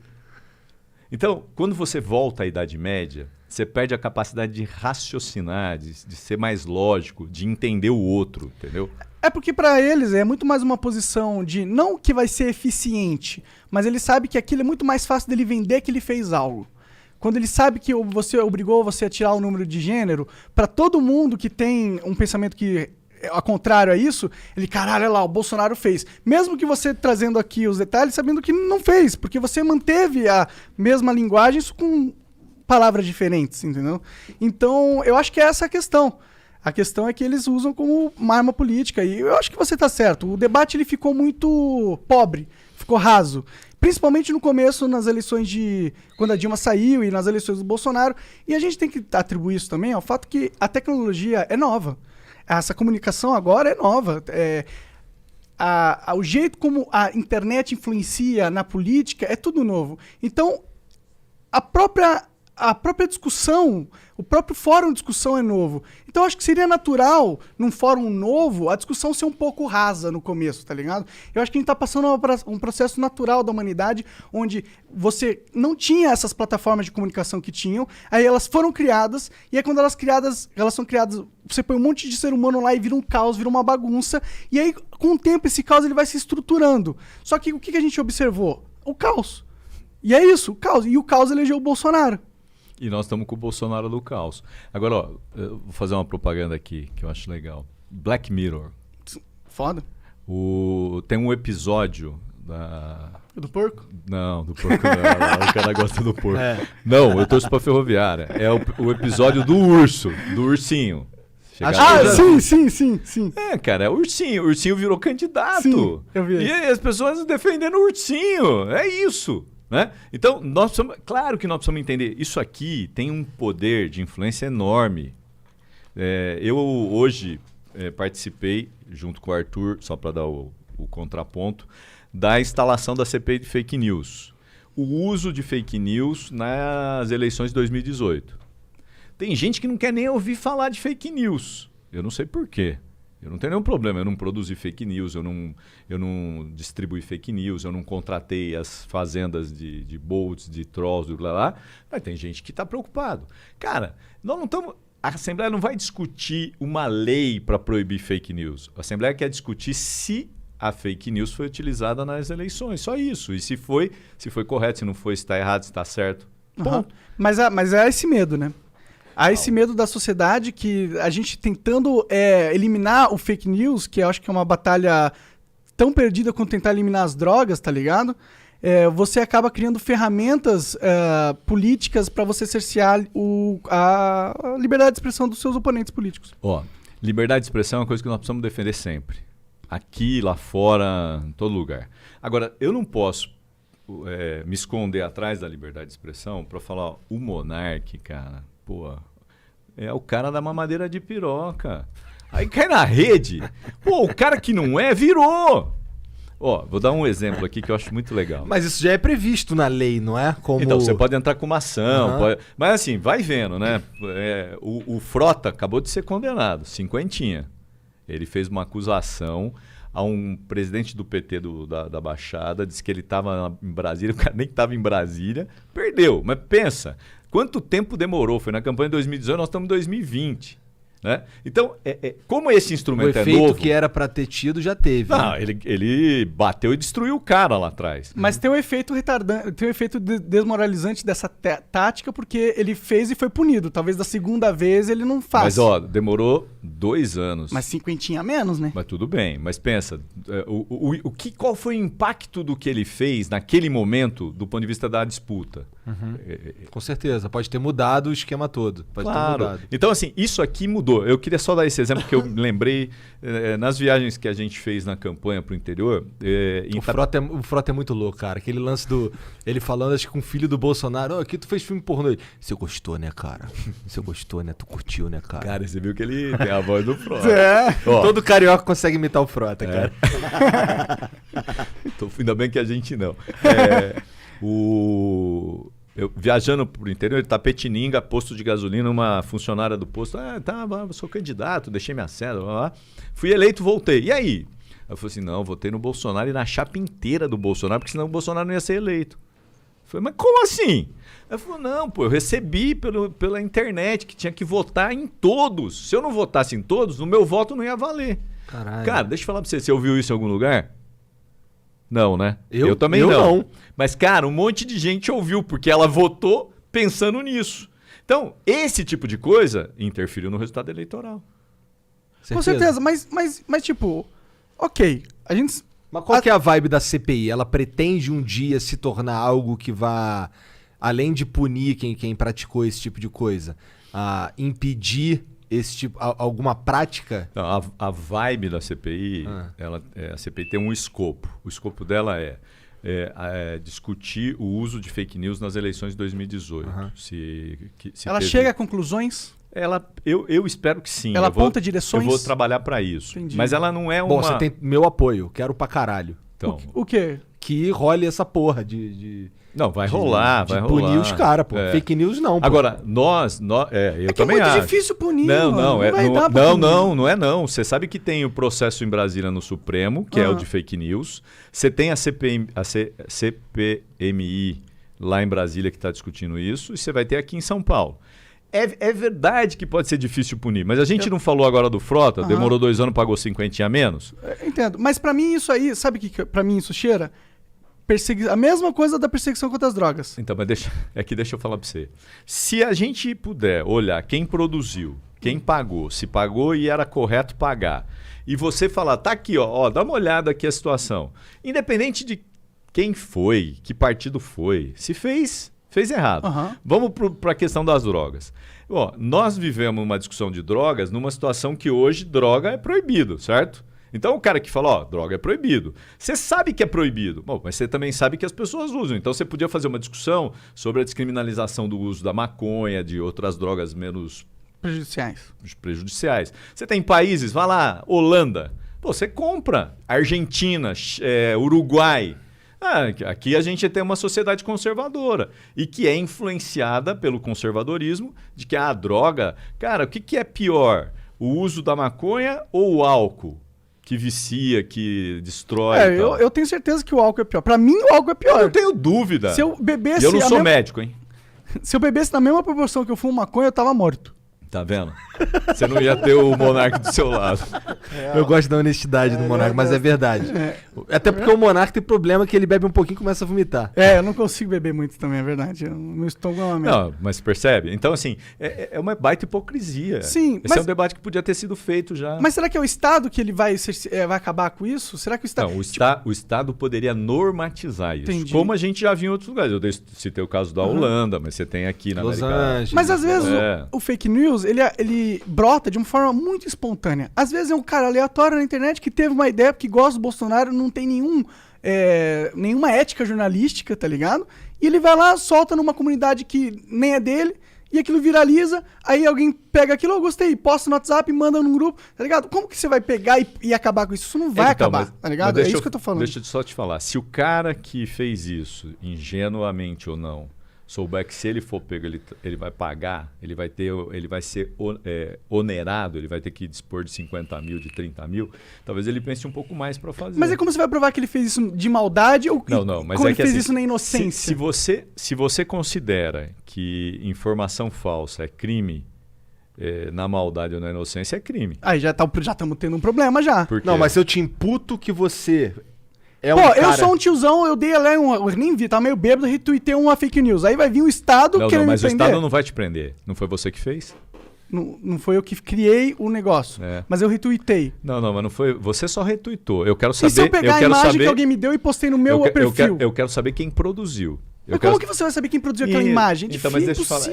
Então, quando você volta à Idade Média, você perde a capacidade de raciocinar, de ser mais lógico, de entender o outro, entendeu? É porque para eles é muito mais uma posição de não que vai ser eficiente, mas ele sabe que aquilo é muito mais fácil dele vender que ele fez algo. Quando ele sabe que você obrigou você a tirar o número de gênero, para todo mundo que tem um pensamento que ao contrário a isso, ele, caralho, olha lá, o Bolsonaro fez. Mesmo que você trazendo aqui os detalhes, sabendo que não fez, porque você manteve a mesma linguagem, isso com palavras diferentes, entendeu? Então, eu acho que é essa a questão. A questão é que eles usam como uma arma política, e eu acho que você tá certo. O debate ele ficou muito pobre, ficou raso. Principalmente no começo, nas eleições quando a Dilma saiu e nas eleições do Bolsonaro. E a gente tem que atribuir isso também ao fato que a tecnologia é nova. Essa comunicação agora é nova. O jeito como a internet influencia na política é tudo novo. Então, a própria discussão, o próprio fórum de discussão é novo. Então, acho que seria natural, num fórum novo, a discussão ser um pouco rasa no começo, tá ligado? Eu acho que a gente tá passando um processo natural da humanidade, onde você não tinha essas plataformas de comunicação que tinham, aí elas foram criadas, e aí quando elas são criadas, você põe um monte de ser humano lá e vira um caos, vira uma bagunça, e aí, com o tempo, esse caos ele vai se estruturando. Só que o que a gente observou? O caos. E é isso, o caos. E o caos elegeu o Bolsonaro. E nós estamos com o Bolsonaro do caos. Agora, eu vou fazer uma propaganda aqui, que eu acho legal. Black Mirror. Foda. Tem um episódio do porco? Não, do porco não. O cara gosta do porco. Não, eu torço pra Ferroviária. É o episódio do ursinho. Sim. Cara, é o ursinho. O ursinho virou candidato. Sim, eu vi. E as pessoas defendendo o ursinho. É isso. Né? Então, claro que nós precisamos entender, isso aqui tem um poder de influência enorme. Eu hoje participei, junto com o Arthur, só para dar o contraponto, da instalação da CPI de fake news. O uso de fake news nas eleições de 2018. Tem gente que não quer nem ouvir falar de fake news. Eu não sei por quê. Eu não tenho nenhum problema, eu não produzi fake news, eu não distribuí fake news, eu não contratei as fazendas de bots, de trolls, mas tem gente que está preocupado. Cara, nós não estamos... A Assembleia não vai discutir uma lei para proibir fake news. A Assembleia quer discutir se a fake news foi utilizada nas eleições, só isso. E se foi correto, se não foi, se está errado, se está certo. Uhum. Mas é esse medo, né? Há esse medo da sociedade que a gente tentando eliminar o fake news, que eu acho que é uma batalha tão perdida quanto tentar eliminar as drogas, tá ligado? Você acaba criando ferramentas políticas para você cercear a liberdade de expressão dos seus oponentes políticos. Liberdade de expressão é uma coisa que nós precisamos defender sempre. Aqui, lá fora, em todo lugar. Agora, eu não posso me esconder atrás da liberdade de expressão para falar o monarca, cara, é o cara da mamadeira de piroca. Aí cai na rede. O cara que não virou. Vou dar um exemplo aqui que eu acho muito legal. Mas isso já é previsto na lei, não é? Então, você pode entrar com uma ação. Mas assim, vai vendo, né? O Frota acabou de ser condenado, 50. Ele fez uma acusação a um presidente do PT da Baixada, disse que ele estava em Brasília, o cara nem estava em Brasília, perdeu. Mas pensa, quanto tempo demorou? Foi na campanha de 2018, nós estamos em 2020. Né? Então, como esse O instrumento é efeito novo... que era pra ter tido já teve. Não, né? ele bateu e destruiu o cara lá atrás. Mas tem um efeito retardante, tem um efeito desmoralizante dessa tática, porque ele fez e foi punido. Talvez da segunda vez ele não faça. Mas, ó, demorou 2 anos. Mas 50 a menos, né? Mas tudo bem. Mas pensa, qual foi o impacto do que ele fez naquele momento do ponto de vista da disputa? Com certeza. Pode ter mudado o esquema todo. Pode ter Claro. mudado. Então, assim, isso aqui mudou. Eu queria só dar esse exemplo que eu me lembrei nas viagens que a gente fez na campanha pro interior. O Frota é muito louco, cara. Aquele lance do... Ele falando, acho que com o filho do Bolsonaro. Aqui tu fez filme pornô. Você gostou, né, cara? Você gostou, né? Tu curtiu, né, cara? Cara, você viu que ele tem a voz do Frota. É. Ó, Todo carioca consegue imitar o Frota, cara. ainda bem que a gente não. Eu, viajando pro interior, Itapetininga, posto de gasolina, uma funcionária do posto, sou candidato, deixei minha cédula, blá, blá. Fui eleito, voltei. E aí? Eu falei assim, não, votei no Bolsonaro e na chapa inteira do Bolsonaro, porque senão o Bolsonaro não ia ser eleito. Eu falei, mas como assim? Eu falei, não, pô, eu recebi pela internet que tinha que votar em todos. Se eu não votasse em todos, o meu voto não ia valer. Caralho. Cara, deixa eu falar pra você ouviu isso em algum lugar? Não, né? Eu também eu não. não. Mas, cara, um monte de gente ouviu, porque ela votou pensando nisso. Então, esse tipo de coisa interferiu no resultado eleitoral. Com certeza, mas tipo, ok, a gente... Mas qual que é a vibe da CPI? Ela pretende um dia se tornar algo que vá, além de punir quem praticou esse tipo de coisa, impedir esse tipo, alguma prática? Não, a vibe da CPI, a CPI tem um escopo. O escopo dela é discutir o uso de fake news nas eleições de 2018. Ela chega a conclusões? Eu espero que sim. Ela aponta direções? Eu vou trabalhar para isso. Entendi. Mas ela não é uma... Bom, você tem meu apoio. Quero pra caralho. Então, O quê? Que role essa porra de não, vai rolar, vai rolar. punir os caras, pô. Fake news não, pô. Agora, eu também é muito acho. difícil punir, Não, mano. não, vai dar pra punir. não é não. Você sabe que tem o processo em Brasília no Supremo, que é o de fake news. Você tem a CPMI lá em Brasília que está discutindo isso, e você vai ter aqui em São Paulo. É verdade que pode ser difícil punir, mas a gente não falou agora do Frota, demorou 2 anos, pagou 50 a menos? Entendo, mas pra mim isso aí, sabe o que pra mim isso cheira? A mesma coisa da perseguição contra as drogas. Então, mas deixa eu falar para você. Se a gente puder olhar quem produziu, quem pagou, se pagou e era correto pagar, e você falar, tá aqui, ó, dá uma olhada aqui a situação. Independente de quem foi, que partido foi, se fez errado. Vamos para a questão das drogas. Ó, nós vivemos uma discussão de drogas numa situação que hoje droga é proibido, certo? Então o cara que fala, ó, droga é proibido. Você sabe que é proibido, bom, mas você também sabe que as pessoas usam. Então você podia fazer uma discussão sobre a descriminalização do uso da maconha, de outras drogas menos prejudiciais. Você tem países, vai lá, Holanda, pô, você compra. Argentina, Uruguai. Aqui a gente tem uma sociedade conservadora e que é influenciada pelo conservadorismo de que a droga... Cara, o que é pior? O uso da maconha ou o álcool? Que vicia, que destrói e tal. Eu tenho certeza que o álcool é pior. Pra mim, o álcool é pior. Eu não tenho dúvida. Se eu bebesse... Eu não sou médico, hein? Se eu bebesse na mesma proporção que eu fumo maconha, eu tava morto. Tá vendo? Você não ia ter o Monark do seu lado. Eu gosto da honestidade do Monark, mas é verdade. Até porque o Monark tem problema que ele bebe um pouquinho e começa a vomitar. Eu não consigo beber muito também, é verdade. Meu estômago é uma merda. Não, mas percebe? Então, assim, é uma baita hipocrisia. Sim, Esse é um debate que podia ter sido feito já. Mas será que é o Estado que ele vai acabar com isso? Será que o Estado... Não, o Estado poderia normatizar isso. Entendi. Como a gente já viu em outros lugares. Eu citei o caso da Holanda, mas você tem aqui na Los América. Angeles. Mas às vezes o fake news, ele brota de uma forma muito espontânea. Às vezes é um cara aleatório na internet que teve uma ideia, que gosta do Bolsonaro, não tem nenhuma ética jornalística, tá ligado? E ele vai lá, solta numa comunidade que nem é dele, e aquilo viraliza, aí alguém pega aquilo, eu gostei, posta no WhatsApp, manda num grupo, tá ligado? Como que você vai pegar e acabar com isso? Isso não vai acabar, tá ligado? É isso que eu tô falando. Deixa eu só te falar. Se o cara que fez isso, ingenuamente ou não, souber que se ele for pego, ele vai pagar, ele vai ser onerado, ele vai ter que dispor de 50 mil, de 30 mil, talvez ele pense um pouco mais para fazer. Mas é como você vai provar que ele fez isso de maldade ou não, mas como é ele que fez assim, isso na inocência? Se você considera que informação falsa é crime, na maldade ou na inocência é crime. Aí já estamos tendo um problema já. Por quê? Não, mas se eu te imputo que você é Pô, um cara... eu sou um tiozão, eu dei ali eu nem vi, tava meio bêbado, retuitei uma fake news. Aí vai vir o Estado querendo mas me o prender. Estado não vai te prender. Não foi você que fez? Não foi eu que criei o negócio, mas eu retuitei. Não, mas não foi. Você só retuitou. Eu quero saber. E se eu pegar a imagem que alguém me deu e postei no meu perfil? Eu quero saber quem produziu. Mas como que você vai saber quem produziu aquela imagem? É então, mas deixa eu falar,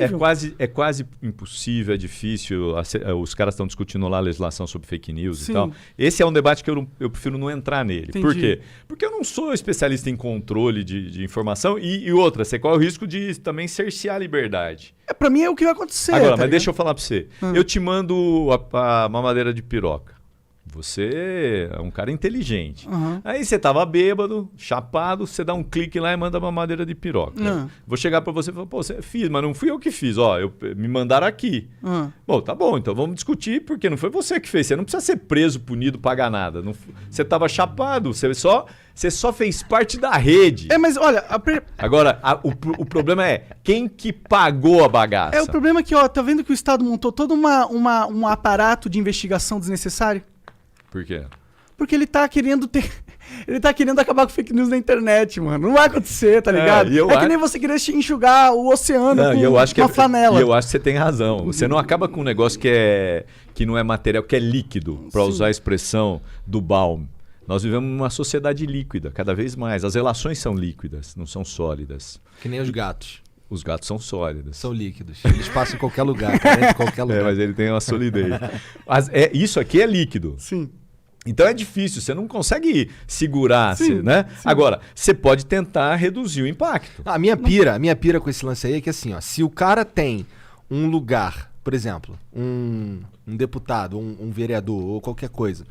é quase impossível, é difícil. Os caras estão discutindo lá a legislação sobre fake news e tal. Esse é um debate que eu prefiro não entrar nele. Entendi. Por quê? Porque eu não sou especialista em controle de informação e outra, você corre o risco de também cercear a liberdade. Pra mim é o que vai acontecer. Agora, mas deixa eu falar pra você. Eu te mando a mamadeira de piroca. Você é um cara inteligente. Aí você tava bêbado, chapado, você dá um clique lá e manda uma mamadeira de piroca. Vou chegar pra você e falar, pô, você fiz, mas não fui eu que fiz. Ó, me mandaram aqui. Bom, tá bom, então vamos discutir, porque não foi você que fez. Você não precisa ser preso, punido, pagar nada. Você tava chapado, você só fez parte da rede. Mas olha... Agora, o problema é quem que pagou a bagaça. O problema é que, tá vendo que o Estado montou todo um aparato de investigação desnecessário? Por quê? Porque ele tá querendo ele tá querendo acabar com fake news na internet, mano. Não vai acontecer, tá ligado? Que nem você querer enxugar o oceano com uma flanela. E eu acho que você tem razão. Você não acaba com um negócio que não é material, que é líquido, para usar a expressão do Baum. Nós vivemos numa sociedade líquida, cada vez mais. As relações são líquidas, não são sólidas. Que nem os gatos. Os gatos são sólidos. São líquidos. Eles passam em qualquer lugar, cara, em qualquer lugar. Mas ele tem uma solidez. Isso aqui é líquido. Sim. Então é difícil, você não consegue segurar, né? Sim. Agora, você pode tentar reduzir o impacto. A minha pira com esse lance aí é que assim, ó, se o cara tem um lugar, por exemplo, um deputado, um vereador ou qualquer coisa,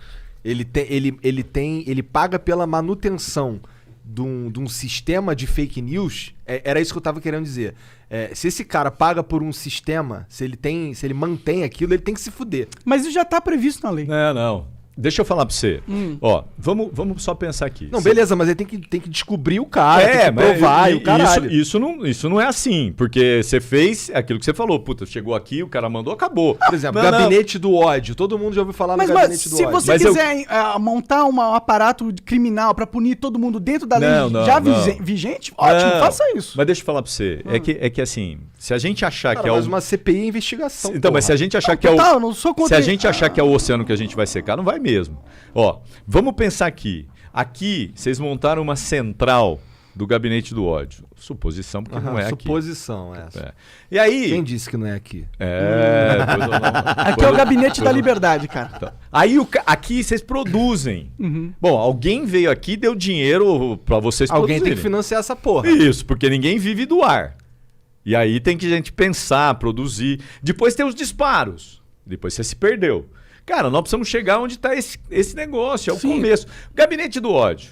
ele paga pela manutenção de um sistema de fake news, era isso que eu tava querendo dizer. Se esse cara paga por um sistema, se ele mantém aquilo, ele tem que se fuder. Mas isso já tá previsto na lei. Não. Deixa eu falar pra você. Ó, vamos só pensar aqui. Não, beleza, mas ele tem que descobrir o cara, tem que provar e o caralho. Isso não é assim, porque você fez aquilo que você falou. Puta, chegou aqui, o cara mandou, acabou. Por exemplo, gabinete do ódio. Todo mundo já ouviu falar no gabinete do ódio. Mas se você quiser montar um aparato criminal pra punir todo mundo dentro da lei vigente, ótimo, faça isso. Mas deixa eu falar pra você. É que assim, se a gente achar que é mas uma CPI é investigação. Então, mas se a gente achar que se a gente achar que é o oceano que a gente vai secar, não vai mesmo. Ó, vamos pensar aqui. Aqui, vocês montaram uma central do gabinete do ódio. Suposição, porque não é suposição, aqui. Suposição, essa. E aí... Quem disse que não é aqui? Aqui é o gabinete da liberdade, cara. Então, aí, aqui vocês produzem. Bom, alguém veio aqui e deu dinheiro pra vocês produzirem. Alguém tem que financiar essa porra. Isso, porque ninguém vive do ar. E aí tem que a gente pensar, produzir. Depois tem os disparos. Depois você se perdeu. Cara, nós precisamos chegar onde está esse negócio, é o começo. Gabinete do ódio.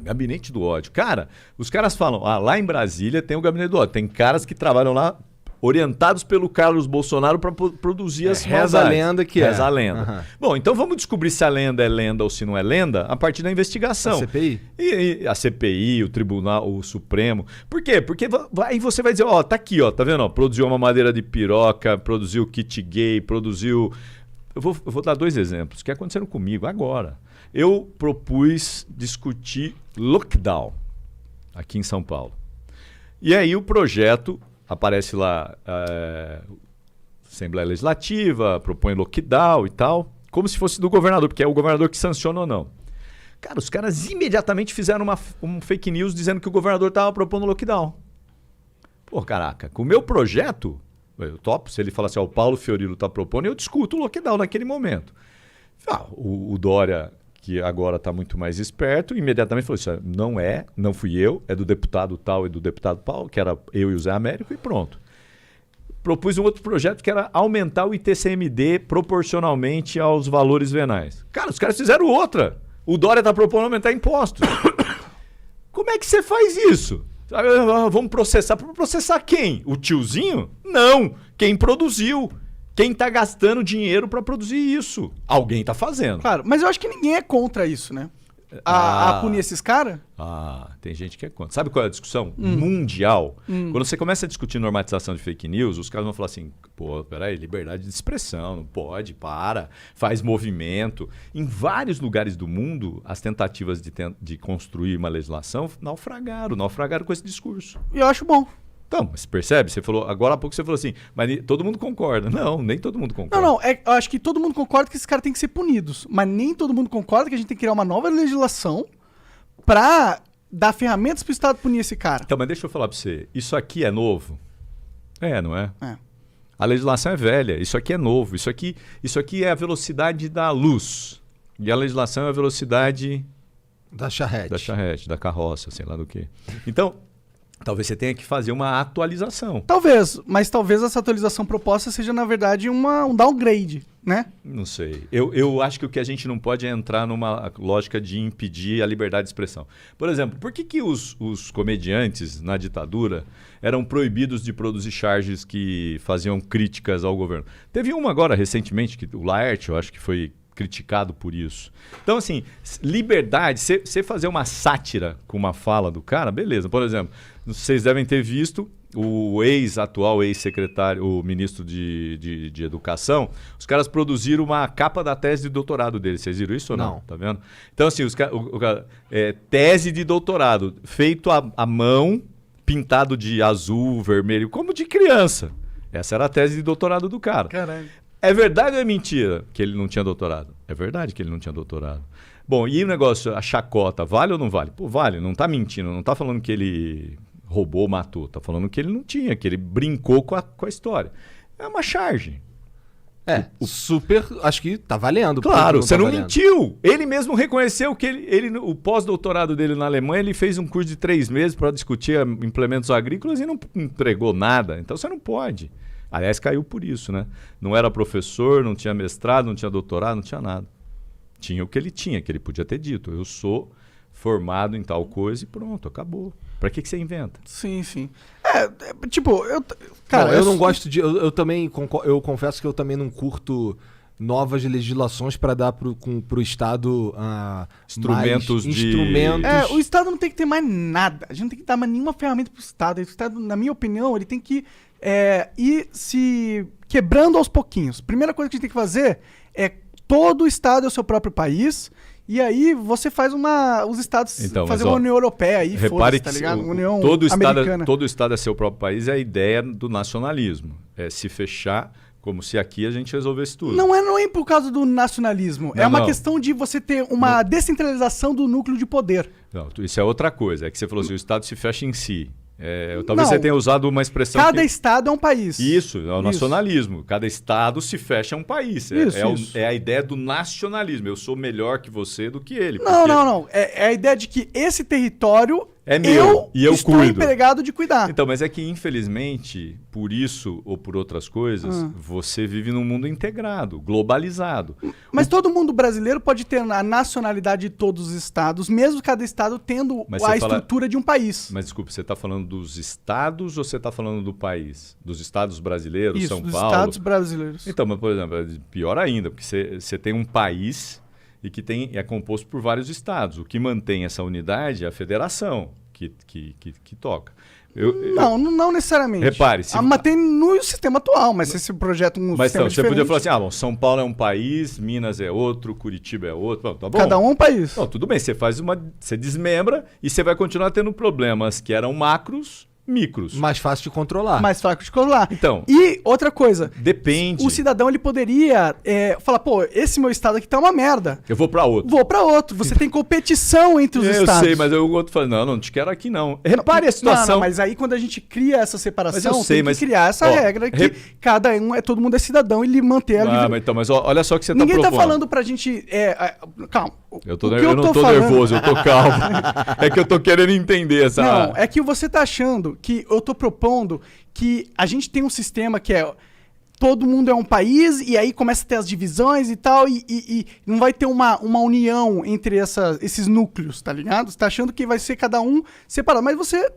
Gabinete do ódio. Cara, os caras falam, lá em Brasília tem o gabinete do ódio. Tem caras que trabalham lá orientados pelo Carlos Bolsonaro para produzir as reza a lenda que Reza a lenda. Bom, então vamos descobrir se a lenda é lenda ou se não é lenda a partir da investigação. A CPI? E a CPI, o Tribunal, o Supremo. Por quê? Porque aí você vai dizer, tá aqui, tá vendo? Produziu uma madeira de piroca, produziu kit gay, produziu... Eu vou dar 2 exemplos que aconteceram comigo agora. Eu propus discutir lockdown aqui em São Paulo. E aí o projeto aparece lá, Assembleia Legislativa, propõe lockdown e tal, como se fosse do governador, porque é o governador que sanciona ou não. Cara, os caras imediatamente fizeram um fake news dizendo que o governador estava propondo lockdown. Pô, caraca, com o meu projeto... Eu topo, se ele falar assim, o Paulo Fiorilo está propondo, eu discuto o lockdown naquele momento. O Dória, que agora está muito mais esperto, imediatamente falou assim, não fui eu, é do deputado tal e do deputado Paulo, que era eu e o Zé Américo, e pronto. Propus um outro projeto que era aumentar o ITCMD proporcionalmente aos valores venais. Cara, os caras fizeram outra. O Dória está propondo aumentar impostos. Como é que você faz isso? Vamos processar. Processar quem? O tiozinho? Não. Quem produziu. Quem tá gastando dinheiro para produzir isso? Alguém tá fazendo. Claro, mas eu acho que ninguém é contra isso, né? A punir esses caras? Tem gente que é contra. Sabe qual é a discussão? Mundial. Quando você começa a discutir normatização de fake news, os caras vão falar assim, pô, peraí, liberdade de expressão, não pode, faz movimento. Em vários lugares do mundo, as tentativas de construir uma legislação naufragaram com esse discurso. E eu acho bom. Então, você percebe? Você falou, agora há pouco você falou assim, mas todo mundo concorda. Não, nem todo mundo concorda. Não, eu acho que todo mundo concorda que esses caras têm que ser punidos. Mas nem todo mundo concorda que a gente tem que criar uma nova legislação pra dar ferramentas pro Estado punir esse cara. Então, mas deixa eu falar pra você. Isso aqui é novo? Não é? É. A legislação é velha. Isso aqui é novo. Isso aqui é a velocidade da luz. E a legislação é a velocidade... Da charrete. Da carroça, sei lá do quê. Então... Talvez você tenha que fazer uma atualização. Talvez, mas talvez essa atualização proposta seja, na verdade, um downgrade, né? Não sei. Eu acho que o que a gente não pode é entrar numa lógica de impedir a liberdade de expressão. Por exemplo, por que os comediantes na ditadura eram proibidos de produzir charges que faziam críticas ao governo? Teve uma agora, recentemente, que o Laerte, eu acho que foi criticado por isso. Então, assim, liberdade, você fazer uma sátira com uma fala do cara, beleza. Por exemplo, vocês devem ter visto o atual ex-secretário, o ministro de Educação, os caras produziram uma capa da tese de doutorado dele. Vocês viram isso ou não? Tá vendo? Então, assim, tese de doutorado, feito à mão, pintado de azul, vermelho, como de criança. Essa era a tese de doutorado do cara. Caralho. É verdade ou é mentira que ele não tinha doutorado? É verdade que ele não tinha doutorado. Bom, e o negócio, a chacota, vale ou não vale? Pô, vale, não tá mentindo, não tá falando que ele roubou, matou, tá falando que ele não tinha, que ele brincou com a história. É uma charge. Super, acho que tá valendo. Claro, você não mentiu. Ele mesmo reconheceu que o pós-doutorado dele na Alemanha, ele fez um curso de 3 meses para discutir implementos agrícolas e não entregou nada. Então você não pode. Aliás, caiu por isso, né? Não era professor, não tinha mestrado, não tinha doutorado, não tinha nada. Tinha o que ele tinha, que ele podia ter dito. Eu sou formado em tal coisa e pronto, acabou. Pra que você inventa? Sim. Cara, eu não gosto de... Eu também, eu confesso que eu também não curto novas legislações para dar pro Estado instrumentos. O Estado não tem que ter mais nada. A gente não tem que dar mais nenhuma ferramenta pro Estado. O Estado, na minha opinião, ele tem que ir se quebrando aos pouquinhos. Primeira coisa que a gente tem que fazer é todo o Estado é o seu próprio país. E aí você faz os estados fazer uma União Europeia aí, repare que tá ligado? União Americana. Todo estado é seu próprio país, é a ideia do nacionalismo. É se fechar como se aqui a gente resolvesse tudo. Não é por causa do nacionalismo. É uma questão de você ter uma descentralização do núcleo de poder. Não, isso é outra coisa. É que você falou assim, o estado se fecha em si. Talvez você tenha usado uma expressão... Cada estado é um país. Isso, é o nacionalismo. Cada estado se fecha um país. É a ideia do nacionalismo. Eu sou melhor que você do que ele. Não. É a ideia de que esse território é meu e eu estou cuido. empregado de cuidar. Então, mas é que, infelizmente, por isso ou por outras coisas, você vive num mundo integrado, globalizado. Mas todo mundo brasileiro pode ter a nacionalidade de todos os estados, mesmo cada estado tendo a estrutura de um país. Mas, desculpa, você está falando dos estados ou você está falando do país? Dos estados brasileiros, isso, São dos Paulo? Estados brasileiros. Então, mas, por exemplo, é pior ainda, porque você tem um país e que é composto por vários estados. O que mantém essa unidade é a federação que toca. Não necessariamente. Repare. Mas tem no sistema atual, mas se esse projeto mas então, você podia falar assim, São Paulo é um país, Minas é outro, Curitiba é outro. Bom, tá bom. Cada um é um país. Não, tudo bem, você desmembra e você vai continuar tendo problemas que eram macros, micros. Mais fácil de controlar. Então, e outra coisa. Depende. O cidadão, ele poderia falar, pô, esse meu estado aqui tá uma merda. Eu vou pra outro. Você tem competição entre os estados. Eu sei, mas o outro fala, não te quero aqui não. Repare a situação. Não, mas aí quando a gente cria essa separação, tem que criar essa regra que todo mundo é cidadão e lhe manter a livre... Mas olha só o que você Ninguém tá propondo. tá falando pra gente... Calma. Eu não tô nervoso, eu tô calmo. É que eu tô querendo entender essa... Não, é que você tá achando que eu tô propondo que a gente tem um sistema que todo mundo é um país e aí começa a ter as divisões e tal e não vai ter uma união entre esses núcleos, tá ligado? Você tá achando que vai ser cada um separado, mas você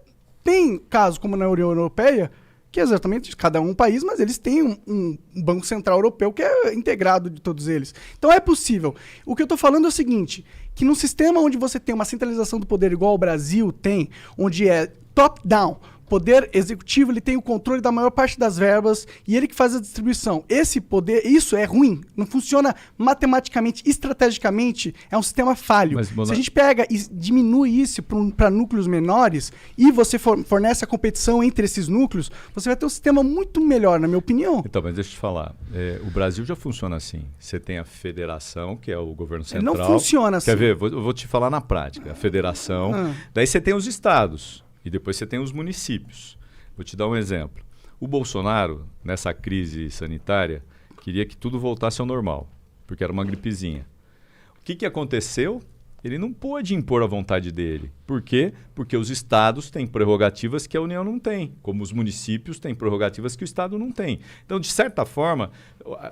Tem casos como na União Europeia, que é exatamente cada um país, mas eles têm um Banco Central Europeu que é integrado de todos eles. Então é possível. O que eu estou falando é o seguinte, que num sistema onde você tem uma centralização do poder igual o Brasil tem, onde é top-down, poder executivo, ele tem o controle da maior parte das verbas e ele que faz a distribuição. Esse poder, isso é ruim, não funciona matematicamente, estrategicamente, é um sistema falho. Se a gente pega e diminui isso para núcleos menores e você fornece a competição entre esses núcleos, você vai ter um sistema muito melhor, na minha opinião. Então, mas deixa eu te falar, o Brasil já funciona assim. Você tem a federação, que é o governo central. Não funciona assim. Quer ver? Eu vou te falar na prática. A federação, daí você tem os estados. E depois você tem os municípios. Vou te dar um exemplo. O Bolsonaro, nessa crise sanitária, queria que tudo voltasse ao normal, porque era uma gripezinha. O que aconteceu? Ele não pôde impor a vontade dele. Por quê? Porque os estados têm prerrogativas que a União não tem, como os municípios têm prerrogativas que o estado não tem. Então, de certa forma,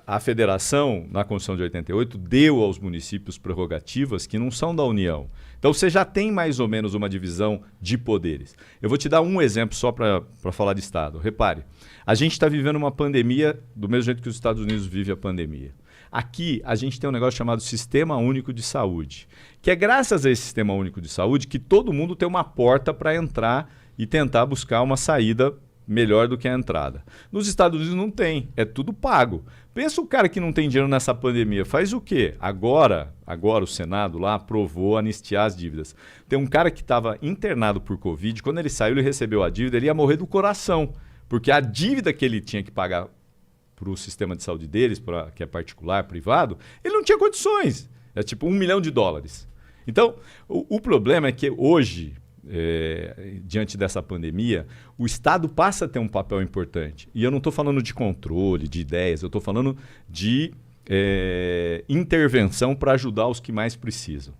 a federação, na Constituição de 88, deu aos municípios prerrogativas que não são da União. Então, você já tem mais ou menos uma divisão de poderes. Eu vou te dar um exemplo só para falar de estado. Repare, a gente está vivendo uma pandemia do mesmo jeito que os Estados Unidos vivem a pandemia. Aqui, a gente tem um negócio chamado Sistema Único de Saúde, que é graças a esse Sistema Único de Saúde que todo mundo tem uma porta para entrar e tentar buscar uma saída melhor do que a entrada. Nos Estados Unidos não tem, é tudo pago. Pensa o cara que não tem dinheiro nessa pandemia, faz o quê? Agora o Senado lá aprovou anistiar as dívidas. Tem um cara que estava internado por Covid, quando ele saiu, ele recebeu a dívida, ele ia morrer do coração, porque a dívida que ele tinha que pagar para o sistema de saúde deles, que é particular, privado, ele não tinha condições. É tipo $1 milhão. Então, o problema é que hoje, diante dessa pandemia, o Estado passa a ter um papel importante. E eu não estou falando de controle, de ideias, eu estou falando de intervenção para ajudar os que mais precisam.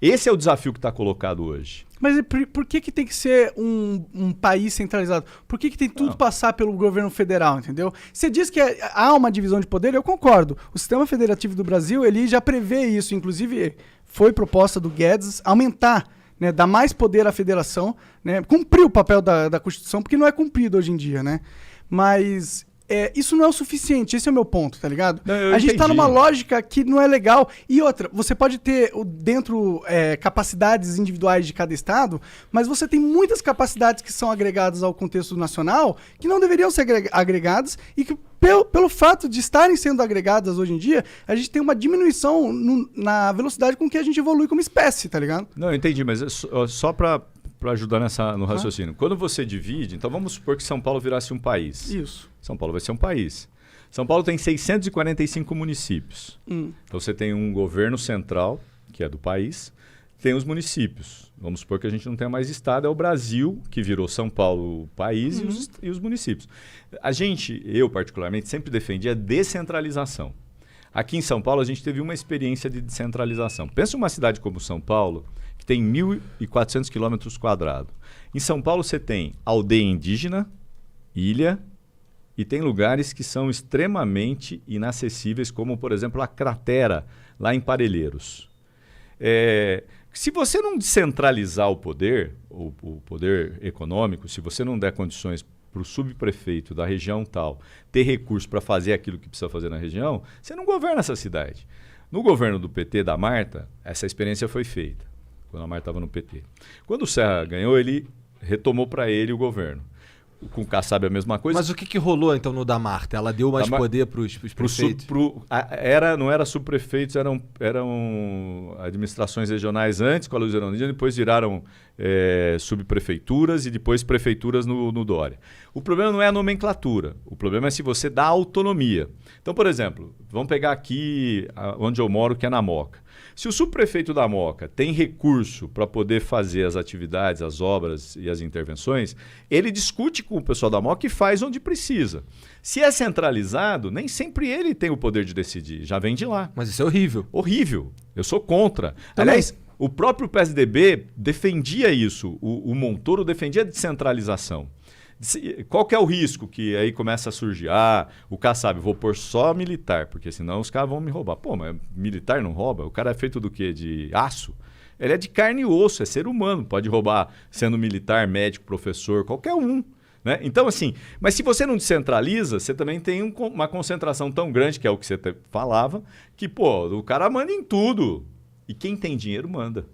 Esse é o desafio que está colocado hoje. Mas por que tem que ser um país centralizado? Por que tem tudo passar pelo governo federal, entendeu? Você diz que há uma divisão de poder, eu concordo. O sistema federativo do Brasil, ele já prevê isso. Inclusive, foi proposta do Guedes aumentar, né, dar mais poder à federação, né, cumprir o papel da Constituição, porque não é cumprido hoje em dia, né? Mas isso não é o suficiente, esse é o meu ponto, tá ligado? Não, a gente tá numa lógica que não é legal. E outra, você pode ter dentro capacidades individuais de cada estado, mas você tem muitas capacidades que são agregadas ao contexto nacional que não deveriam ser agregadas e que pelo fato de estarem sendo agregadas hoje em dia, a gente tem uma diminuição na velocidade com que a gente evolui como espécie, tá ligado? Não, eu entendi, mas só para ajudar no raciocínio. Quando você divide, então vamos supor que São Paulo virasse um país. Isso. São Paulo vai ser um país. São Paulo tem 645 municípios. Então você tem um governo central, que é do país, tem os municípios. Vamos supor que a gente não tenha mais estado, é o Brasil, que virou São Paulo o país, e os municípios. Eu particularmente, sempre defendi a descentralização. Aqui em São Paulo a gente teve uma experiência de descentralização. Pensa uma cidade como São Paulo, que tem 1.400 quilômetros quadrados. Em São Paulo você tem aldeia indígena, ilha, e tem lugares que são extremamente inacessíveis, como, por exemplo, a Cratera, lá em Parelheiros. Se você não descentralizar o poder econômico, se você não der condições para o subprefeito da região tal ter recursos para fazer aquilo que precisa fazer na região, você não governa essa cidade. No governo do PT, da Marta, essa experiência foi feita, quando a Marta estava no PT. Quando o Serra ganhou, ele retomou para ele o governo. Com o Kassab a mesma coisa. Mas o que rolou então no da Marta? Ela deu mais poder para os prefeitos? Não era subprefeitos, eram administrações regionais antes, com a Luiz Erundina, depois viraram subprefeituras e depois prefeituras no Dória. O problema não é a nomenclatura, o problema é se você dá autonomia. Então, por exemplo, vamos pegar aqui onde eu moro, que é na Moca. Se o subprefeito da Moca tem recurso para poder fazer as atividades, as obras e as intervenções, ele discute com o pessoal da Moca e faz onde precisa. Se é centralizado, nem sempre ele tem o poder de decidir, já vem de lá. Mas isso é horrível. Horrível. Eu sou contra. Também. Aliás, o próprio PSDB defendia isso. O Montoro defendia a descentralização. Qual que é o risco que aí começa a surgir? O Kassab, vou pôr só militar, porque senão os caras vão me roubar. Pô, mas militar não rouba? O cara é feito do quê? De aço? Ele é de carne e osso, é ser humano. Pode roubar sendo militar, médico, professor, qualquer um. Né? Então, assim, mas se você não descentraliza, você também tem uma concentração tão grande, que é o que você falava, que, pô, o cara manda em tudo. E quem tem dinheiro manda.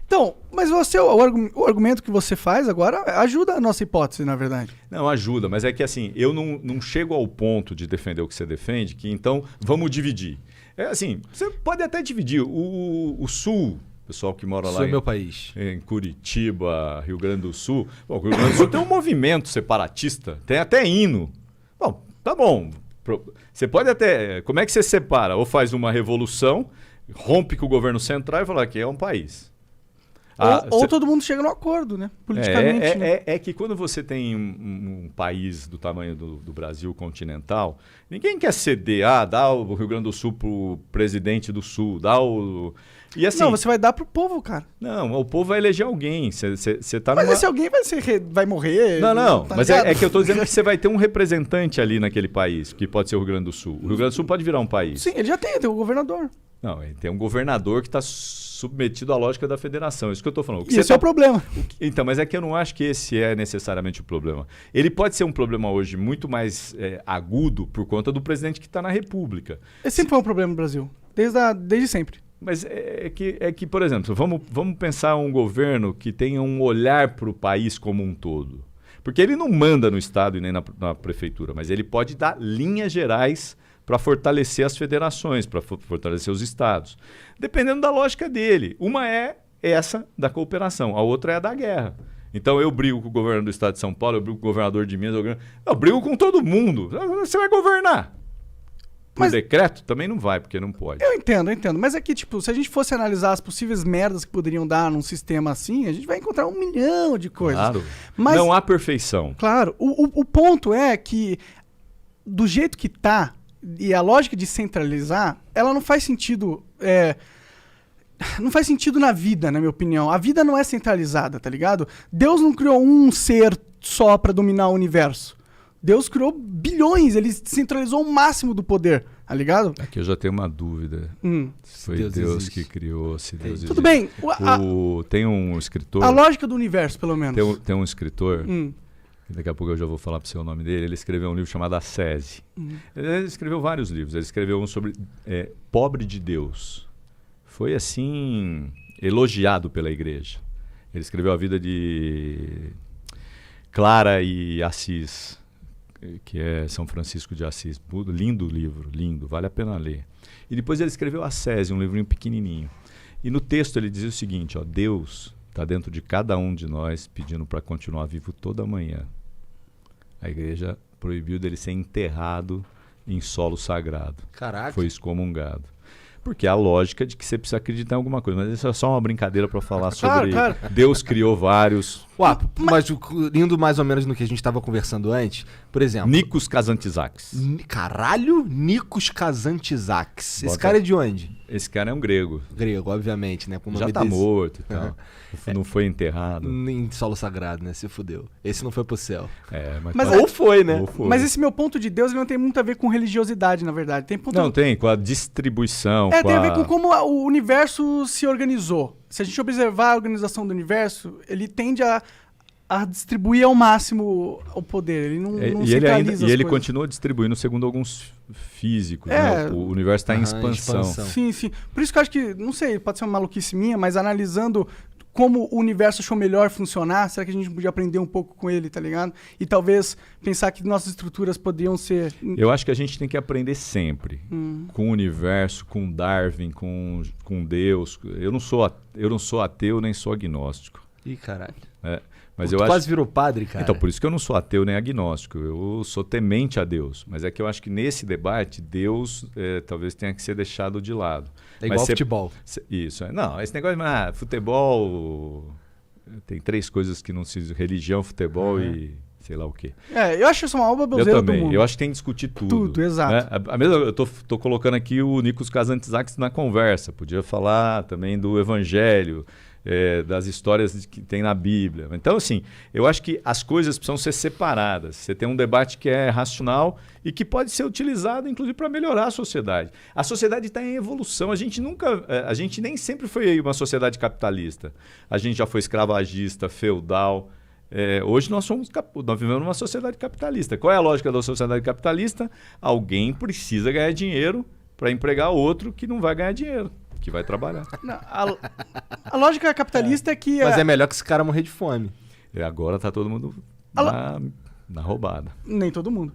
Então, mas o argumento que você faz agora ajuda a nossa hipótese, na verdade. Não, ajuda, mas é que assim, eu não chego ao ponto de defender o que você defende, que então vamos dividir. É assim, você pode até dividir. O Sul, pessoal que mora lá meu país. Em Curitiba, Rio Grande do Sul. Bom, o Rio Grande do Sul tem um movimento separatista, tem até hino. Bom, tá bom. Você pode até... Como é que você separa? Ou faz uma revolução, rompe com o governo central e fala que é um país. Ou todo mundo chega no acordo, né? Politicamente. É que quando você tem um país do tamanho do Brasil continental, ninguém quer ceder, dá o Rio Grande do Sul pro presidente do Sul, dá o... E assim, não, você vai dar pro povo, cara. Não, o povo vai eleger alguém. Você tá mas esse alguém vai morrer. Não, tá mas ligado? é que eu tô dizendo que você vai ter um representante ali naquele país, que pode ser o Rio Grande do Sul. O Rio Grande do Sul pode virar um país. Sim, ele já tem o governador. Não, ele tem um governador que está submetido à lógica da federação. Isso que eu estou falando. Esse é o problema. Então, mas é que eu não acho que esse é necessariamente o problema. Ele pode ser um problema hoje muito mais agudo por conta do presidente que está na República. Esse sempre foi um problema no Brasil, desde sempre. Mas é que, por exemplo, vamos pensar um governo que tenha um olhar para o país como um todo. Porque ele não manda no Estado e nem na prefeitura, mas ele pode dar linhas gerais para fortalecer as federações, para fortalecer os estados. Dependendo da lógica dele. Uma é essa da cooperação, a outra é a da guerra. Então eu brigo com o governo do estado de São Paulo, eu brigo com o governador de Minas, eu brigo com todo mundo. Você vai governar. Por decreto também não vai, porque não pode. Eu entendo. Mas é que, tipo, se a gente fosse analisar as possíveis merdas que poderiam dar num sistema assim, a gente vai encontrar 1 milhão de coisas. Claro. Mas, não há perfeição. Claro. O ponto é que, do jeito que tá, e a lógica de centralizar, ela não faz sentido... não faz sentido na vida, na minha opinião. A vida não é centralizada, tá ligado? Deus não criou um ser só pra dominar o universo. Deus criou bilhões, ele centralizou o máximo do poder, tá ligado? Aqui eu já tenho uma dúvida. Se foi Deus que criou, se Deus existe. Tudo bem. Tem um escritor... A lógica do universo, pelo menos. Tem um escritor, daqui a pouco eu já vou falar para você o nome dele, ele escreveu um livro chamado Ascese. Ele escreveu vários livros, ele escreveu um sobre Pobre de Deus. Foi assim, elogiado pela igreja. Ele escreveu a vida de Clara e Assis, que é São Francisco de Assis. Lindo livro, lindo, vale a pena ler. E depois ele escreveu Ascese, um livrinho pequenininho. E no texto ele dizia o seguinte, Deus está dentro de cada um de nós pedindo para continuar vivo toda manhã. A igreja proibiu dele ser enterrado em solo sagrado. Caraca. Foi excomungado. Porque é a lógica de que você precisa acreditar em alguma coisa. Mas isso é só uma brincadeira para falar sobre... Claro. Deus criou vários... Mas indo mais ou menos no que a gente estava conversando antes, por exemplo... Nikos Kazantzakis. Caralho? Nikos Kazantzakis. Esse cara é de onde? Esse cara é um grego. Grego, obviamente, né? Com o Já nome tá morto e tal. Não foi enterrado. Em solo sagrado, né? Se fudeu. Esse não foi pro céu. Ou foi, né? Ou foi. Mas esse meu ponto de Deus ele não tem muito a ver com religiosidade, na verdade. Tem com a distribuição. Tem a ver com como o universo se organizou. Se a gente observar a organização do universo, ele tende a distribuir ao máximo o poder. Ele não centraliza ele continua distribuindo segundo alguns físicos. Né? O universo está em expansão. Sim. Por isso que eu acho que, não sei, pode ser uma maluquice minha, mas analisando como o universo achou melhor funcionar, será que a gente podia aprender um pouco com ele, tá ligado? E talvez pensar que nossas estruturas poderiam ser... Eu acho que a gente tem que aprender sempre. Com o universo, com Darwin, com Deus. Eu não sou ateu nem sou agnóstico. Ih, caralho. Mas tu quase virou padre, cara. Então, por isso que eu não sou ateu nem agnóstico. Eu sou temente a Deus. Mas é que eu acho que nesse debate, Deus talvez tenha que ser deixado de lado. É igual futebol. Isso. Não, esse negócio de futebol... Tem 3 coisas que não se... Religião, futebol e sei lá o quê. Eu acho isso uma obra brasileira do mundo. Eu também. Eu acho que tem que discutir tudo. Tudo, exato. Eu tô colocando aqui o Nikos Kazantzakis na conversa. Podia falar também do Evangelho. das histórias que tem na Bíblia. Então, assim, eu acho que as coisas precisam ser separadas. Você tem um debate que é racional e que pode ser utilizado, inclusive, para melhorar a sociedade. A sociedade está em evolução. A gente nem sempre foi uma sociedade capitalista. A gente já foi escravagista, feudal. Hoje nós vivemos numa sociedade capitalista. Qual é a lógica da sociedade capitalista? Alguém precisa ganhar dinheiro para empregar outro que não vai ganhar dinheiro, que vai trabalhar. Não, a lógica capitalista é que... Mas é melhor que esse cara morrer de fome. Agora tá todo mundo na roubada. Nem todo mundo.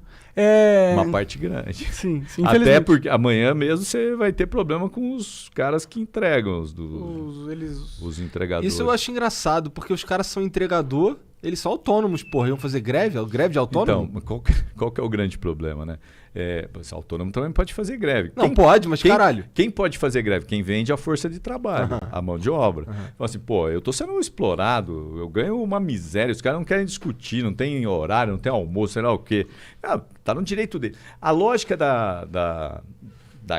Uma parte grande. Sim, Até infelizmente. porque amanhã mesmo você vai ter problema com os caras que entregam, os entregadores. Isso eu acho engraçado, porque os caras são entregador, eles são autônomos, porra. Iam fazer greve? Greve de autônomo? Então, qual que é o grande problema, né? Esse autônomo também pode fazer greve. Não, pode, mas caralho. Quem pode fazer greve? Quem vende a força de trabalho, a mão de obra. Fala assim, pô, eu tô sendo explorado, eu ganho uma miséria, os caras não querem discutir, não tem horário, não tem almoço, sei lá o quê. Tá no direito dele. A lógica da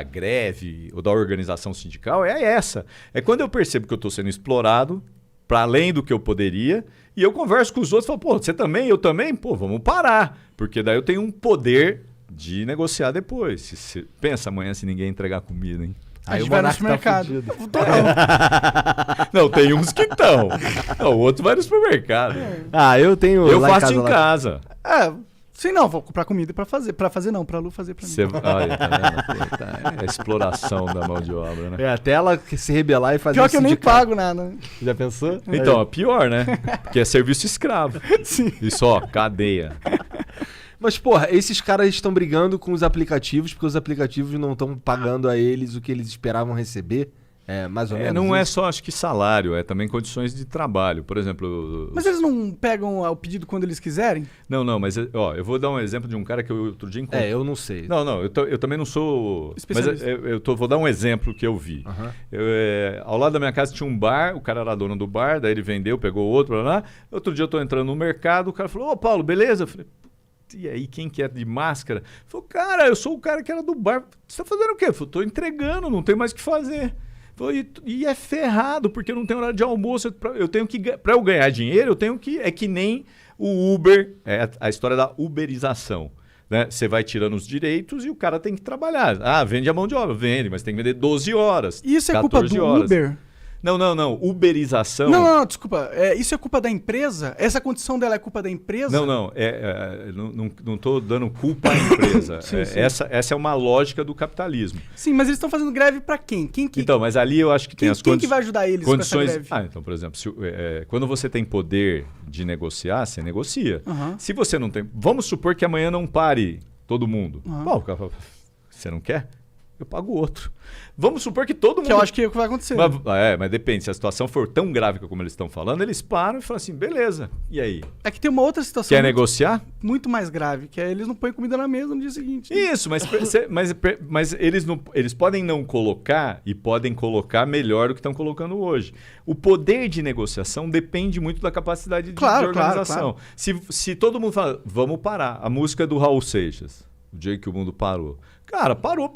greve ou da organização sindical é essa. É quando eu percebo que eu tô sendo explorado para além do que eu poderia, e eu converso com os outros e falo, pô, você também, eu também? Pô, vamos parar. Porque daí eu tenho um poder de negociar depois. Pensa amanhã se ninguém entregar comida, hein? A gente vai no supermercado. Não, tem uns que estão. O outro vai no supermercado. Eu tenho. Eu lá faço em casa. Sim, não, vou comprar comida pra fazer. Pra fazer não, pra Lu fazer pra mim. Olha, tá vendo? É a exploração da mão de obra, né? Até ela se rebelar e fazer Pior que eu nem pago nada. Já pensou? Então, é pior, né? Porque é serviço escravo. Sim. E só, cadeia. Mas, porra, esses caras estão brigando com os aplicativos porque os aplicativos não estão pagando a eles o que eles esperavam receber. Mais ou menos. Não isso. é só, acho que, salário, é também condições de trabalho. Por exemplo... Mas eles não pegam o pedido quando eles quiserem? Não, mas eu vou dar um exemplo de um cara que eu outro dia encontrei. Eu não sei. Não, eu também não sou... Especialista. Mas vou dar um exemplo que eu vi. Ao lado da minha casa tinha um bar, o cara era dono do bar, daí ele vendeu, pegou outro, lá. Outro dia eu tô entrando no mercado, o cara falou, ô Paulo, beleza? Eu falei, e aí, quem que é de máscara? Falei, cara, eu sou o cara que era do bar. Você tá fazendo o quê? Eu falei, tô entregando, não tem mais o que fazer. E é ferrado, porque eu não tenho horário de almoço. Eu tenho que, para eu ganhar dinheiro, eu tenho que... É que nem o Uber, a história da uberização. Né? Você vai tirando os direitos e o cara tem que trabalhar. Vende a mão de obra, vende, mas tem que vender 12 horas. Isso é culpa do horas. Uber? Não. Uberização... Não, desculpa. Isso é culpa da empresa? Essa condição dela é culpa da empresa? Não estou dando culpa à empresa. Sim. Essa é uma lógica do capitalismo. Sim, mas eles estão fazendo greve para quem? Então, mas ali eu acho que tem as condições... Quem que vai ajudar eles condições... com essa greve? Então, por exemplo, quando você tem poder de negociar, você negocia. Se você não tem... Vamos supor que amanhã não pare todo mundo. Bom, você não quer? Eu pago outro. Vamos supor que todo mundo... Que eu acho que é o que vai acontecer. Mas depende. Se a situação for tão grave como eles estão falando, eles param e falam assim, beleza, e aí? É que tem uma outra situação... Quer negociar? Muito mais grave, que é eles não põem comida na mesa no dia seguinte. Isso, mas eles podem não colocar e podem colocar melhor do que estão colocando hoje. O poder de negociação depende muito da capacidade de organização. Claro. Se todo mundo fala, vamos parar. A música do Raul Seixas, o dia que o mundo parou. Cara, parou.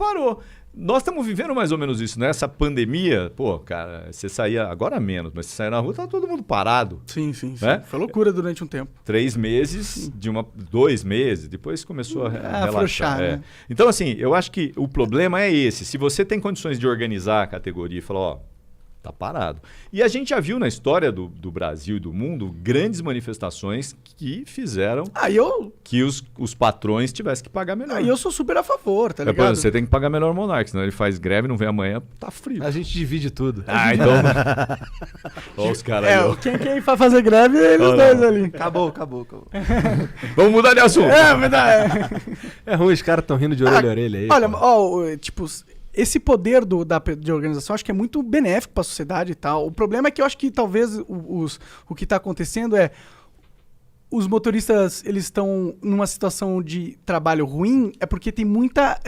Nós estamos vivendo mais ou menos isso, né? Essa pandemia, pô, cara, você saía, agora menos, mas você saía na rua, tá todo mundo parado. Sim. Né? Foi loucura durante um tempo. 3 meses, 2 meses, depois começou a relaxar. Afrouxar, né? Então, assim, eu acho que o problema é esse. Se você tem condições de organizar a categoria e falar, tá parado. E a gente já viu na história do Brasil e do mundo grandes manifestações que fizeram que os patrões tivessem que pagar melhor. E eu sou super a favor, tá ligado? Você tem que pagar melhor o Monark, senão ele faz greve, não vem amanhã, tá frio. A gente divide tudo. Então... Olha os caras aí. Quem vai fazer greve é eles dois ali. Acabou. Vamos mudar de assunto. É ruim, os caras estão rindo de orelha a orelha aí. Olha, tipo... Esse poder de organização acho que é muito benéfico para a sociedade e tal. O problema é que eu acho que talvez o que está acontecendo é os motoristas eles estão numa situação de trabalho ruim é porque tem muita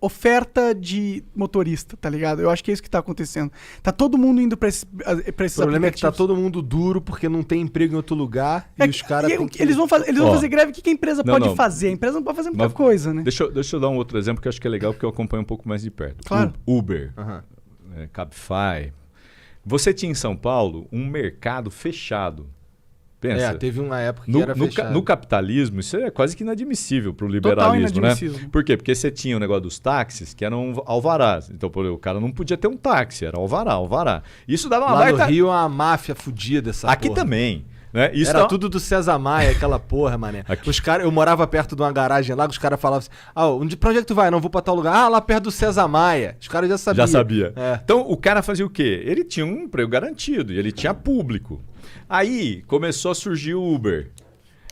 oferta de motorista, tá ligado? Eu acho que é isso que tá acontecendo. Tá todo mundo indo pra esses aplicativos. O problema é que tá todo mundo duro porque não tem emprego em outro lugar e os caras... Eles vão fazer greve, o que a empresa pode fazer? A empresa não pode fazer muita coisa, né? Deixa eu dar um outro exemplo que eu acho que é legal porque eu acompanho um pouco mais de perto. Claro. Uber, Cabify. Você tinha em São Paulo um mercado fechado. Pensa. Teve uma época que era fechado. No capitalismo, isso é quase que inadmissível para o liberalismo, né? Por quê? Porque você tinha o negócio dos táxis, que eram alvarás. Então, o cara não podia ter um táxi, era alvará. Isso dava uma Lá no Rio, uma máfia fodida essa Aqui porra. também. Né? Isso era tudo do César Maia, aquela porra, mané. Os cara, eu morava perto de uma garagem lá, que os caras falavam assim, pra onde é que tu vai? Não, vou pra tal lugar. Ah, lá perto do César Maia. Os caras já sabiam. Já sabia. É. Então, o cara fazia o quê? Ele tinha um emprego garantido e ele tinha público. Aí, começou a surgir o Uber.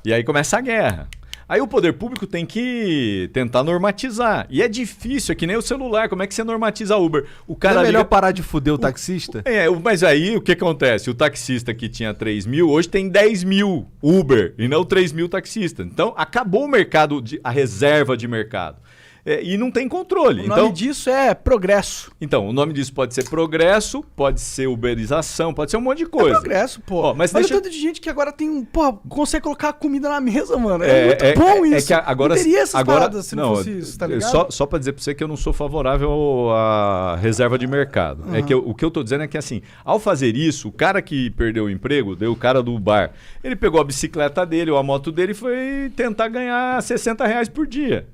E aí começa a guerra. Aí o poder público tem que tentar normatizar. E é difícil, é que nem o celular. Como é que você normatiza Uber? O cara não é melhor parar de fuder o taxista? Mas aí o que acontece? O taxista que tinha 3 mil, hoje tem 10 mil Uber e não 3 mil taxistas. Então acabou o mercado, a reserva de mercado. E não tem controle. O nome disso é progresso. Então, o nome disso pode ser progresso, pode ser uberização, pode ser um monte de coisa. É progresso, pô. Ó, mas olha deixa... o tanto de gente que agora tem consegue colocar comida na mesa, mano. É muito bom isso. Que agora, não teria essas paradas se não fosse isso, tá ligado? Só pra dizer pra você que eu não sou favorável à reserva de mercado. É que o que eu tô dizendo é que assim, ao fazer isso, o cara que perdeu o emprego, o cara do bar, ele pegou a bicicleta dele ou a moto dele e foi tentar ganhar R$60 por dia.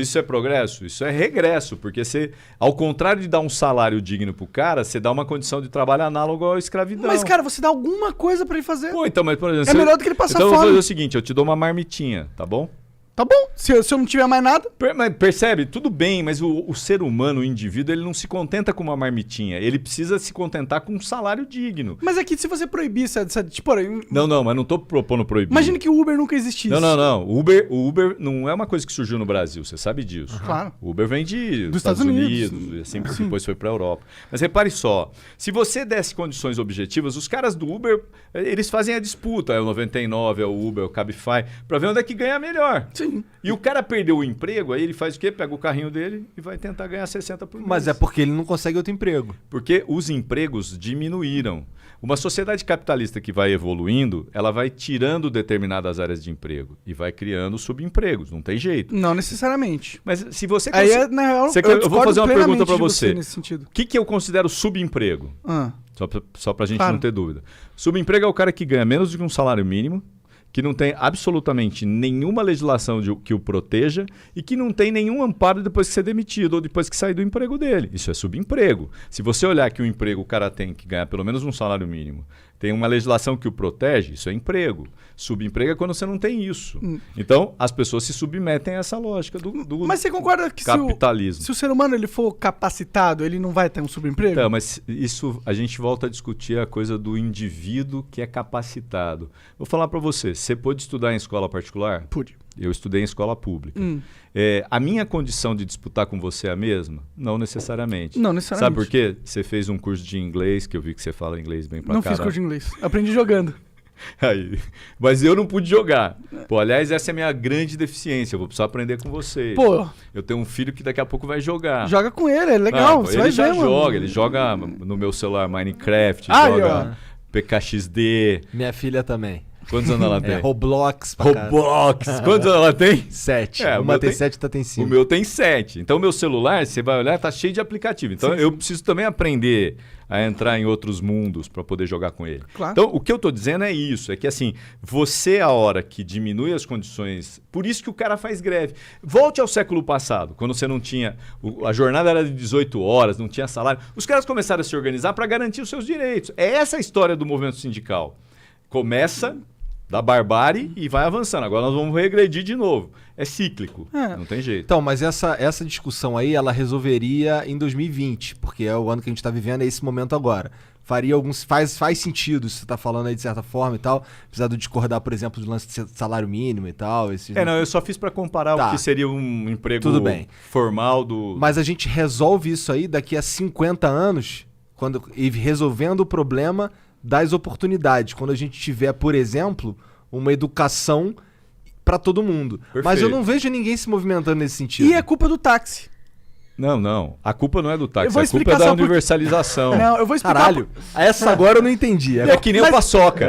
Isso é progresso? Isso é regresso, porque você, ao contrário de dar um salário digno pro cara, você dá uma condição de trabalho análogo à escravidão. Mas, cara, você dá alguma coisa pra ele fazer. Mas, por exemplo, é melhor do que ele passar fome. Então eu vou fazer o seguinte, eu te dou uma marmitinha, tá bom? Tá bom, se eu não tiver mais nada... Mas percebe? Tudo bem, mas o ser humano, o indivíduo, ele não se contenta com uma marmitinha. Ele precisa se contentar com um salário digno. Mas aqui, se você proibir... Tipo, não, mas não tô propondo proibir. Imagina que o Uber nunca existisse. Não. O Uber não é uma coisa que surgiu no Brasil, você sabe disso. Claro. O Uber vem dos Estados Unidos. E assim depois foi pra Europa. Mas repare só, se você desse condições objetivas, os caras do Uber, eles fazem a disputa. É o 99, é o Uber, é o Cabify, pra ver onde é que ganha melhor. Sim. E o cara perdeu o emprego, aí ele faz o quê? Pega o carrinho dele e vai tentar ganhar 60 por mês. Mas é porque ele não consegue outro emprego. Porque os empregos diminuíram. Uma sociedade capitalista que vai evoluindo, ela vai tirando determinadas áreas de emprego e vai criando subempregos. Não tem jeito. Não necessariamente. Mas se você... Na real, eu vou fazer uma pergunta para você. Nesse sentido. O que eu considero subemprego? Só para a gente não ter dúvida. Subemprego é o cara que ganha menos do que um salário mínimo, que não tem absolutamente nenhuma legislação que o proteja e que não tem nenhum amparo depois que ser demitido ou depois que sair do emprego dele. Isso é subemprego. Se você olhar que o emprego o cara tem que ganhar pelo menos um salário mínimo, tem uma legislação que o protege, isso é emprego. Subemprego é quando você não tem isso. Então, as pessoas se submetem a essa lógica do Mas você concorda que capitalismo. Se o ser humano ele for capacitado, ele não vai ter um subemprego? Então, mas isso a gente volta a discutir a coisa do indivíduo que é capacitado. Vou falar para você pôde estudar em escola particular? Pude. Eu estudei em escola pública. A minha condição de disputar com você é a mesma? Não necessariamente. Não necessariamente. Sabe por quê? Você fez um curso de inglês, que eu vi que você fala inglês bem pra caralho. Não fiz curso de inglês. Aprendi jogando. Aí. Mas eu não pude jogar. Pô, aliás, essa é a minha grande deficiência. Eu vou precisar aprender com vocês. Pô. Eu tenho um filho que daqui a pouco vai jogar. Joga com ele, é legal. Você vai ver, mano. Ele joga no meu celular Minecraft, joga PKXD. Minha filha também. Quantos anos ela tem? Roblox. Roblox. Quantos anos ela tem? 7. É, uma tem 7 e outra tem 5. O meu tem 7. Então, o meu celular, você vai olhar, tá cheio de aplicativo. Então, eu preciso também aprender a entrar em outros mundos para poder jogar com ele. Claro. Então, o que eu tô dizendo é isso. É que, assim, você, a hora que diminui as condições... Por isso que o cara faz greve. Volte ao século passado, quando você não tinha... A jornada era de 18 horas, não tinha salário. Os caras começaram a se organizar para garantir os seus direitos. É essa a história do movimento sindical. Começa... da barbárie e vai avançando. Agora nós vamos regredir de novo. É cíclico, não tem jeito. Então, mas essa discussão aí, ela resolveria em 2020, porque é o ano que a gente está vivendo, é esse momento agora. Faz sentido isso que você está falando aí de certa forma e tal, apesar de discordar, por exemplo, do lance de salário mínimo e tal. Eu só fiz para comparar o que seria um emprego formal do... Mas a gente resolve isso aí daqui a 50 anos, e resolvendo o problema das oportunidades, quando a gente tiver, por exemplo, uma educação para todo mundo. Perfeito. Mas eu não vejo ninguém se movimentando nesse sentido. E é culpa do táxi. Não. A culpa não é do Eu táxi, vou a culpa é explicar da só por- universalização. Não, eu vou explicar. Caralho, essa agora eu não entendi. É que nem o Mas- paçoca.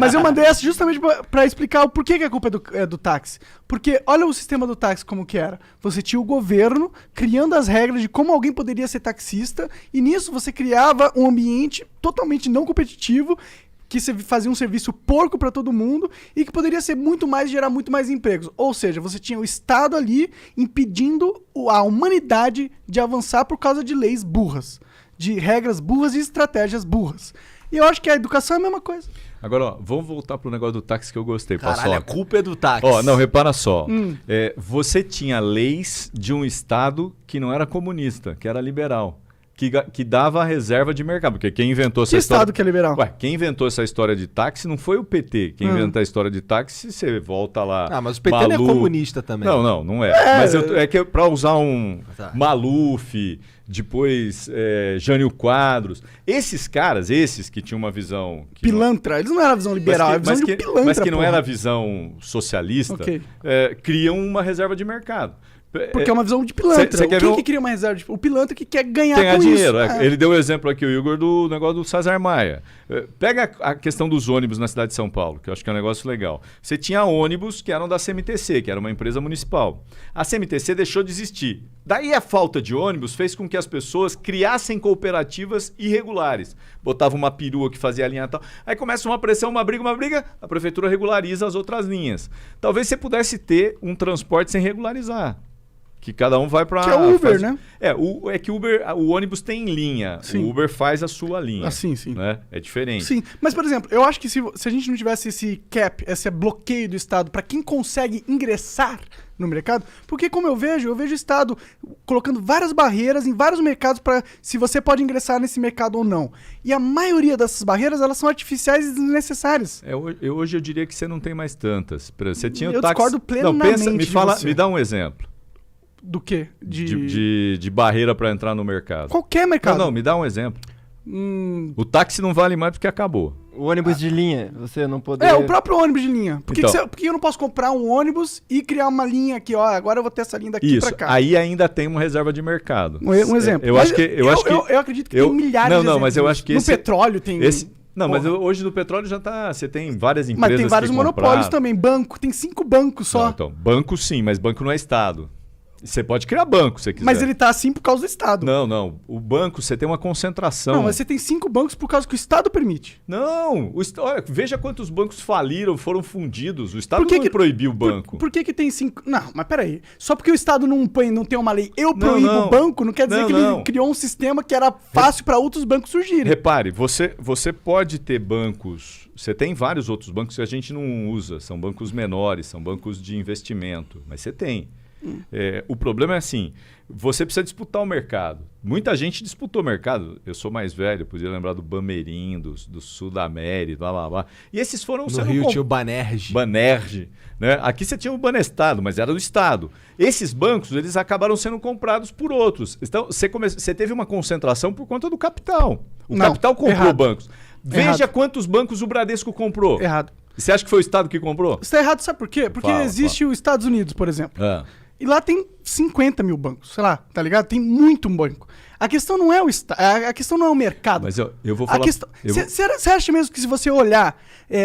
Mas eu mandei essa justamente pra explicar o porquê que a culpa é do táxi. Porque olha o sistema do táxi como que era. Você tinha o governo criando as regras de como alguém poderia ser taxista, e nisso você criava um ambiente totalmente não competitivo, que você fazia um serviço porco pra todo mundo e que poderia ser muito mais, gerar muito mais empregos. Ou seja, você tinha o Estado ali impedindo a humanidade de avançar por causa de leis burras, de regras burras e estratégias burras. E eu acho que a educação é a mesma coisa. Agora, ó, vamos voltar pro negócio do táxi que eu gostei, Caralho, a paçoca. culpa é do táxi. Ó, não, repara só. Você tinha leis de um Estado que não era comunista, que era liberal. Que dava a reserva de mercado. Porque quem inventou essa Que história... Estado que é liberal? Ué, quem inventou essa história de táxi não foi o PT. Quem inventou a história de táxi, você volta lá... Ah, mas o PT não é comunista também. Não é. Mas é que pra usar um Tá. Maluf, depois Jânio Quadros... Esses caras, esses que tinham uma visão... que não- Pilantra. Eles não eram a visão liberal, é a visão de um pilantra. mas que não porra. era a visão socialista, Ok. criam uma reserva de mercado. Porque é uma visão de pilantra. Cê quer Quem ver que cria uma reserva? O pilantra que quer ganhar ganhar com dinheiro. isso. Ele deu o exemplo aqui, o Igor, do negócio do César Maia. Pega a questão dos ônibus na cidade de São Paulo, que eu acho que é um negócio legal. Você tinha ônibus que eram da CMTC, que era uma empresa municipal. A CMTC deixou de existir. Daí a falta de ônibus fez com que as pessoas criassem cooperativas irregulares. Botava uma perua que fazia a linha tal. Aí começa uma pressão, uma briga, a prefeitura regulariza as outras linhas. Talvez você pudesse ter um transporte sem regularizar. Que cada um vai para... Que é o Uber, né? É que o ônibus tem linha. Sim. O Uber faz a sua linha. Assim, sim. Né? É diferente. Sim, mas por exemplo, eu acho que se a gente não tivesse esse cap, esse bloqueio do Estado pra quem consegue ingressar no mercado, porque como eu vejo o Estado colocando várias barreiras em vários mercados pra se você pode ingressar nesse mercado ou não. E a maioria dessas barreiras, elas são artificiais e desnecessárias. Hoje eu diria que você não tem mais tantas. Você tinha o Eu táxi... discordo plenamente me de fala, você. me dá um exemplo Do quê? de barreira para entrar no mercado. Qualquer mercado. Não, me dá um exemplo. O táxi não vale mais porque acabou. O ônibus de linha, você não poder... É, o próprio ônibus de linha. Por que, Então. por que eu não posso comprar um ônibus e criar uma linha aqui, ó, agora eu vou ter essa linha daqui Isso, pra cá? aí ainda tem uma reserva de mercado. Um exemplo. Eu Mas acho que... eu acredito que tem milhares Não, de não, mas eu exemplos. acho que No petróleo tem... Não, mas Porra. hoje no petróleo já tá... Você tem várias empresas Mas tem vários que monopólios compraram. também. Banco, tem 5 bancos só. Não, então, banco sim, mas banco não é Estado. Você pode criar banco se você quiser. Mas ele tá assim por causa do Estado. Não. O banco, você tem uma concentração. Não, mas você tem 5 bancos por causa que o Estado permite. Não, olha, veja quantos bancos faliram, foram fundidos. O Estado Por que não que- proibiu o banco. Por que tem 5... Não, mas peraí. Só porque o Estado não tem uma lei, eu proíbo não. o banco, não quer dizer Não, que não. ele criou um sistema que era fácil pra outros bancos surgirem. Repare, você pode ter bancos, você tem vários outros bancos que a gente não usa, são bancos menores, são bancos de investimento, mas você tem. O problema é assim, você precisa disputar o mercado. Muita gente disputou o mercado. Eu sou mais velho, podia lembrar do Bameirim, do Sudamérica, blá blá blá. E esses foram No Rio tinha o Banerj. Banerj, né? Aqui você tinha o Banestado, mas era do Estado. Esses bancos, eles acabaram sendo comprados por outros. Então, você teve uma concentração por conta do capital. O Não, capital comprou errado. bancos. Veja Errado. quantos bancos o Bradesco comprou. Errado. Você acha que foi o Estado que comprou? Isso tá errado, sabe por quê? Porque Fala, existe os Estados Unidos, por exemplo. Ah. E lá tem 50 mil bancos, sei lá, tá ligado? Tem muito banco. A questão não é o a questão não é o mercado. Mas eu vou A falar... questão... Você acha mesmo que se você olhar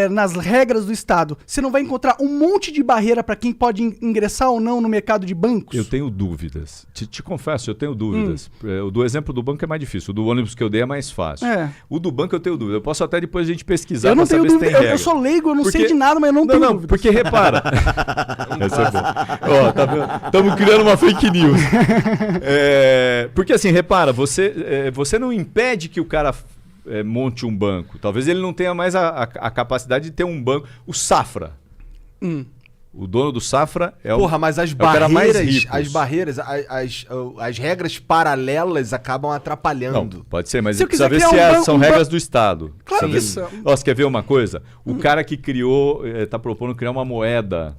nas regras do Estado, você não vai encontrar um monte de barreira para quem pode ingressar ou não no mercado de bancos? Eu tenho dúvidas. Te confesso, eu tenho dúvidas. O do exemplo do banco é mais difícil. O do ônibus que eu dei é mais fácil. É. O do banco eu tenho dúvida. Eu posso até depois a gente pesquisar Eu não pra tenho saber se tem dúvida. Eu regra. sou leigo, eu não Porque- sei de nada, mas eu não tenho Não, dúvida. porque repara. Esse é bom. Ó, tá vendo? Estamos criando uma fake news. Porque assim, repara, você não impede que o cara monte um banco. Talvez ele não tenha mais a capacidade de ter um banco. O Safra. O dono do Safra é Porra, mas as o cara mais barreiras, rico. as barreiras, as regras paralelas acabam Não, atrapalhando. pode ser, mas Se eu precisa ver quiser se criar um banco- são um regras do Estado. Claro Precisa que ver- são. Ó, você quer ver uma coisa? O cara que criou, tá propondo criar uma moeda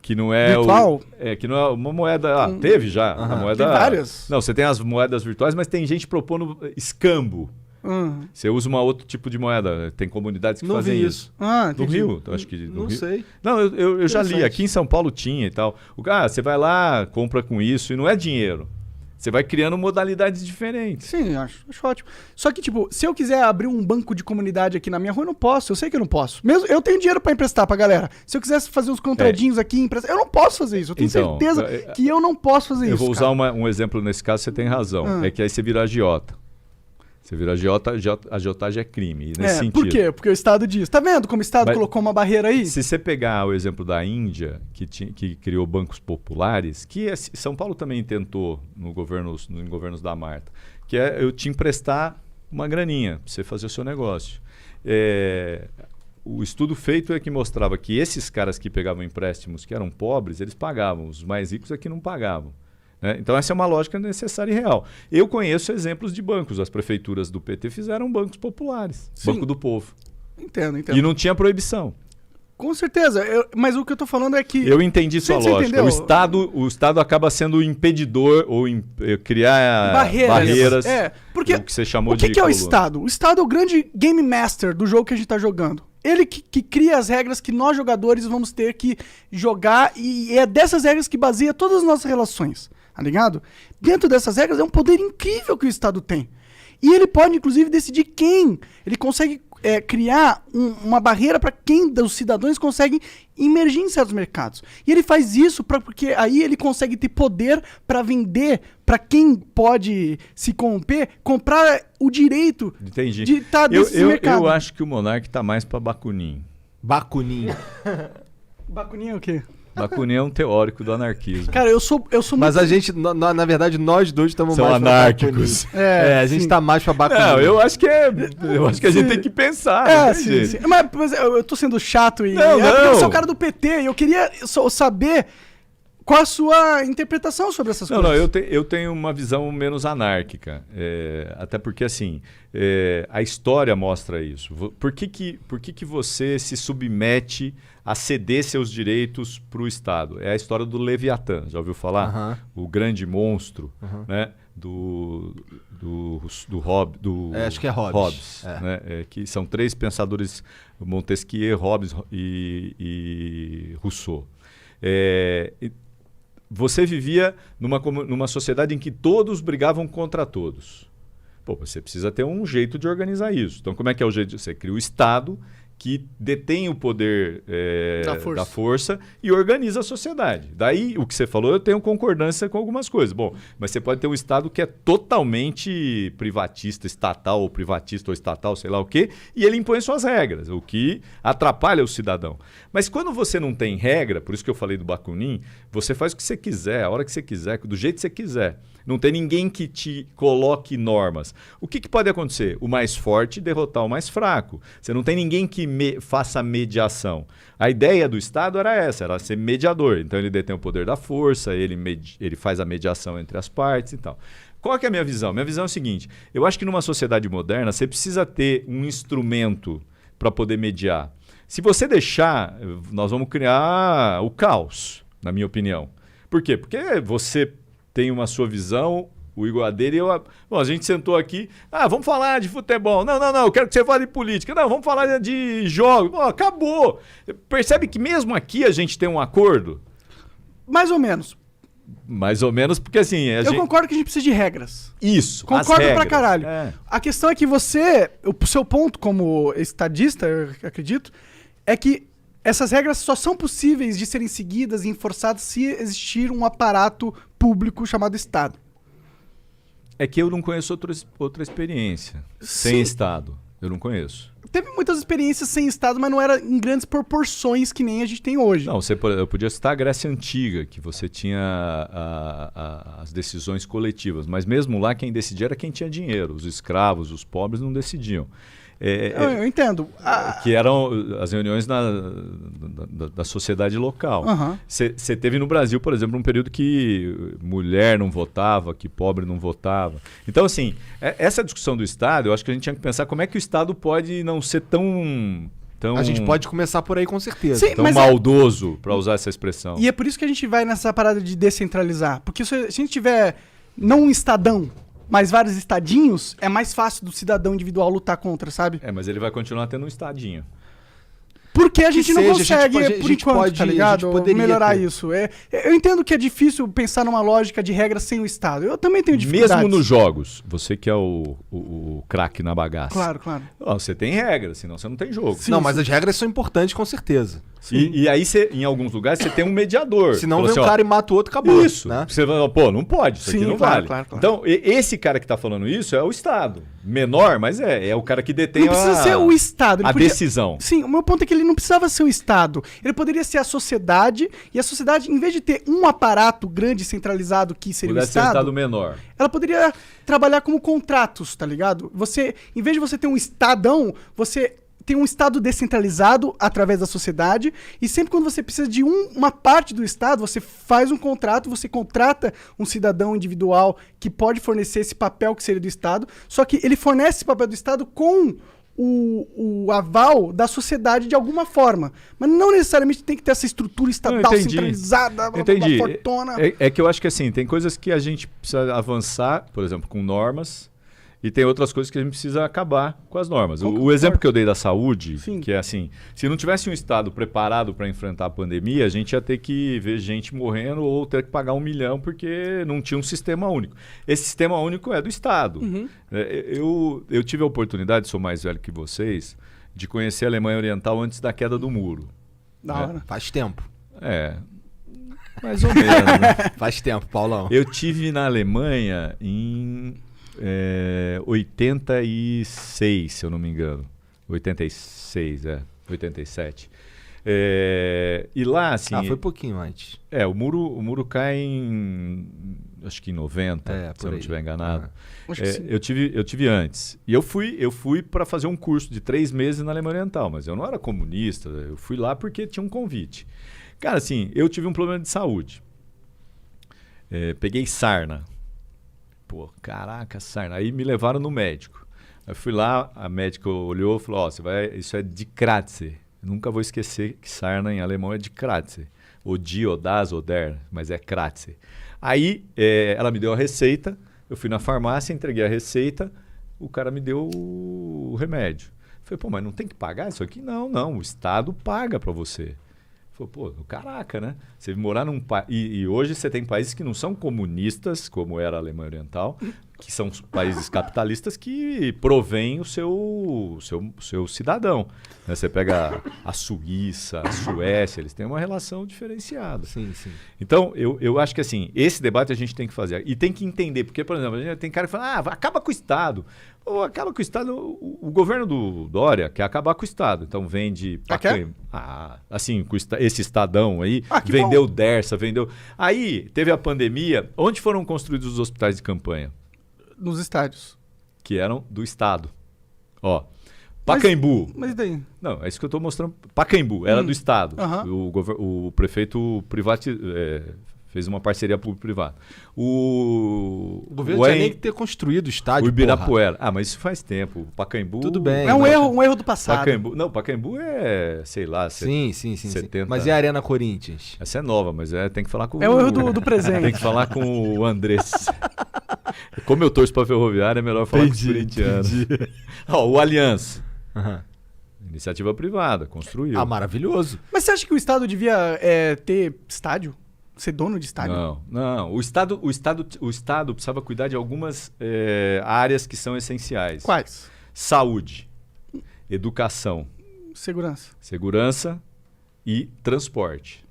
que não é Virtual? que não é uma moeda. Teve já a moeda. Tem várias. Não, você tem as moedas virtuais, mas tem gente propondo escambo. Você usa um outro tipo de moeda. Tem comunidades que Não fazem vi isso. Ah, No entendi. Rio, acho que no Não Rio. sei. Não, eu já li. Interessante. Aqui em São Paulo tinha e tal. Você vai lá, compra com isso e não é dinheiro. Você vai criando modalidades diferentes. Sim, acho ótimo. Só que, tipo, se eu quiser abrir um banco de comunidade aqui na minha rua, eu não posso. Eu sei que eu não posso. Mesmo eu tenho dinheiro pra emprestar pra galera. Se eu quisesse fazer uns contradinhos aqui, emprestar, eu não posso fazer isso. Eu tenho Então, certeza que eu não posso fazer Eu isso. vou usar cara. um exemplo nesse caso, você tem razão. É que aí você vira agiota. Você vira agiota, agiotagem é crime. E nesse sentido. Por quê? Porque o Estado diz. Tá vendo como o Estado Mas- colocou uma barreira aí? Se você pegar o exemplo da Índia, que criou bancos populares, São Paulo também tentou em governos da Marta, que é eu te emprestar uma graninha para você fazer o seu negócio. O estudo feito é que mostrava que esses caras que pegavam empréstimos que eram pobres, eles pagavam. Os mais ricos é que não pagavam. Né? Então essa é uma lógica necessária e real. Eu conheço exemplos de bancos. As prefeituras do PT fizeram bancos populares. Sim. Banco do Povo. Entendo. E não tinha proibição. Com certeza. Mas o que eu tô falando é que... Eu entendi sua Você lógica. entendeu? O Estado acaba sendo o impedidor ou criar barreiras. Porque o que você chamou o que de que é o coluna. Estado? O Estado é o grande game master do jogo que a gente tá jogando. Ele que cria as regras que nós jogadores vamos ter que jogar e é dessas regras que baseia todas as nossas relações, tá ligado? Dentro dessas regras é um poder incrível que o Estado tem. E ele pode, inclusive, decidir quem. Ele consegue criar uma barreira para quem dos cidadãos conseguem emergir em certos mercados. E ele faz isso porque aí ele consegue ter poder para vender para quem pode se corromper, comprar o direito Entendi. de estar nesse mercado. Eu acho que o Monark tá mais para Bakunin. Bakunin. Bakunin é o quê? Bakunin é um teórico do anarquismo. Cara, eu sou Mas muito... a gente, na verdade, nós dois estamos São mais anárquicos. pra Bakunin. A gente sim. tá mais pra Bakunin. Não, eu acho que a gente tem que pensar. não tem sim, jeito. sim. Mas eu tô sendo chato e... Não, porque eu não. sou o cara do PT e eu queria saber qual a sua interpretação sobre essas Não, coisas. eu tenho uma visão menos anárquica. Até porque, assim, a história mostra isso. Por que você se submete a ceder seus direitos para o Estado? É a história do Leviatã. Já ouviu falar? Aham. O grande monstro, né? Do acho que é Hobbes. Hobbes, né? Que são três pensadores, Montesquieu, Hobbes e Rousseau. Você vivia numa sociedade em que todos brigavam contra todos. Pô, você precisa ter um jeito de organizar isso. Então, como é que é o jeito? Você cria o Estado que detém o poder da força e organiza a sociedade. Daí, o que você falou, eu tenho concordância com algumas coisas. Bom, mas você pode ter um Estado que é totalmente privatista, estatal, ou privatista ou estatal, sei lá o quê, e ele impõe suas regras, o que atrapalha o cidadão. Mas quando você não tem regra, por isso que eu falei do Bakunin, você faz o que você quiser, a hora que você quiser, do jeito que você quiser. Não tem ninguém que te coloque normas. O que pode acontecer? O mais forte derrotar o mais fraco. Você não tem ninguém que faça mediação. A ideia do Estado era essa, era ser mediador. Então ele detém o poder da força, ele faz a mediação entre as partes e tal. Qual que é a minha visão? Minha visão é o seguinte, eu acho que numa sociedade moderna você precisa ter um instrumento para poder mediar. Se você deixar, nós vamos criar o caos, na minha opinião. Por quê? Porque você tem uma sua visão, o Igor a dele, bom, a gente sentou aqui, vamos falar de futebol. Não, eu quero que você fale de política. Não, vamos falar de jogos. Bom, acabou. Percebe que mesmo aqui a gente tem um acordo? Mais ou menos. Mais ou menos, porque assim... Eu concordo que a gente precisa de regras. Isso, Concordo as regras. pra caralho. A questão é que o seu ponto como estadista, eu acredito, é que essas regras só são possíveis de serem seguidas e enforçadas se existir um aparato público chamado Estado. É que eu não conheço outra experiência sem Estado. Eu não conheço. Teve muitas experiências sem Estado, mas não era em grandes proporções que nem a gente tem hoje. Não, eu podia citar a Grécia Antiga, que você tinha as decisões coletivas, mas mesmo lá quem decidia era quem tinha dinheiro. Os escravos, os pobres não decidiam. Eu entendo. Que eram as reuniões da sociedade local. Você teve no Brasil, por exemplo, um período que mulher não votava, que pobre não votava. Então, assim, essa discussão do Estado, eu acho que a gente tinha que pensar como é que o Estado pode não ser tão A gente pode começar por aí com certeza. Sim, tão maldoso, para usar essa expressão. E é por isso que a gente vai nessa parada de descentralizar. Porque se a gente tiver não um Estadão, mais vários estadinhos, é mais fácil do cidadão individual lutar contra, sabe? Mas ele vai continuar tendo um estadinho. Porque a gente não seja, consegue, a gente por enquanto, pode- tá a gente ligado? poderia Melhorar ter. isso. Eu entendo que é difícil pensar numa lógica de regras sem o Estado. Eu também tenho dificuldades. Mesmo nos jogos, você que é o craque na bagaça. Claro, claro. Ó, você tem regras, senão você não tem jogo. Sim, não, mas sim. as regras são importantes, com certeza. E aí, em alguns lugares, você tem um mediador. Se não Fala vem um assim, ó, cara e mata o outro, acabou. Isso. Né? Você vai, pô, não pode, isso aqui Sim, não claro, vale. claro, claro. Então, esse cara que tá falando isso é o Estado. Menor, mas é o cara que detém Não precisa ser o Estado. ele a podia- decisão. Sim, o meu ponto é que ele não precisava ser o Estado. Ele poderia ser a sociedade, e a sociedade, em vez de ter um aparato grande centralizado que seria Pudesse o ser um Estado, Estado menor. ela poderia trabalhar como contratos, tá ligado? Você, em vez de você ter um Estadão, você tem um Estado descentralizado através da sociedade, e sempre quando você precisa de uma parte do Estado, você faz um contrato, você contrata um cidadão individual que pode fornecer esse papel que seria do Estado, só que ele fornece esse papel do Estado com o aval da sociedade de alguma forma. Mas não necessariamente tem que ter essa estrutura estatal Não, entendi. centralizada, Entendi. fortuna. É que eu acho que assim, tem coisas que a gente precisa avançar, por exemplo, com normas, e tem outras coisas que a gente precisa acabar com as normas. O exemplo que eu dei da saúde, Sim. que é assim, se não tivesse um Estado preparado para enfrentar a pandemia, a gente ia ter que ver gente morrendo ou ter que pagar 1 milhão porque não tinha um sistema único. Esse sistema único é do Estado. Eu tive a oportunidade, sou mais velho que vocês, de conhecer a Alemanha Oriental antes da queda do muro. Da hora. Faz tempo. Mais ou menos, né? Faz tempo, Paulão. Eu tive na Alemanha em 86, se eu não me engano. 86, 87. E lá, assim... foi pouquinho antes. O muro cai em... Acho que em 90, se eu não estiver enganado. Acho que sim. Eu tive antes. E eu fui para fazer um curso de 3 meses na Alemanha Oriental, mas eu não era comunista. Eu fui lá porque tinha um convite. Cara, assim, eu tive um problema de saúde. Peguei sarna. Pô, caraca, sarna. Aí me levaram no médico. Eu fui lá, a médica olhou e falou, isso é de Kratze. Nunca vou esquecer que sarna em alemão é de Kratze. Odi, Odas, Oder, mas é Kratze. Aí ela me deu a receita, eu fui na farmácia, entreguei a receita, o cara me deu o remédio. Eu falei, mas não tem que pagar isso aqui? Não, o Estado paga para você. Falei, caraca, né? Você morar num país... E hoje você tem países que não são comunistas, como era a Alemanha Oriental, que são países capitalistas que provêm o seu cidadão. Né? Você pega a Suíça, a Suécia, eles têm uma relação diferenciada. Sim, sim. Então, eu acho que assim, esse debate a gente tem que fazer. E tem que entender, porque, por exemplo, tem cara que fala, acaba com o Estado. Acaba com o Estado. O governo do Dória quer acabar com o Estado. Então vende assim, com esse Estadão aí, vendeu Dersa, vendeu. Aí teve a pandemia. Onde foram construídos os hospitais de campanha? Nos estádios. Que eram do Estado. Pacaembu. Mas e daí? Não, é isso que eu estou mostrando. Pacaembu, era do Estado. O prefeito fez uma parceria público-privada. O governo tinha nem que ter construído o estádio, o Ibirapuera. Mas isso faz tempo. O Pacaembu... Tudo bem. É um erro do passado. Pacaembu é, sei lá... Sim. 70. Mas e a Arena Corinthians? Essa é nova, mas tem que falar com... É o erro do presente. Tem que falar com o Andrés. Como eu torço pra Ferroviária, é melhor falar com os corintianos. O Allianz. Iniciativa privada, construiu. Maravilhoso. Mas você acha que o Estado devia ter estádio? Ser dono de estádio? Não. O Estado precisava cuidar de algumas áreas que são essenciais. Quais? Saúde, educação, segurança e transporte.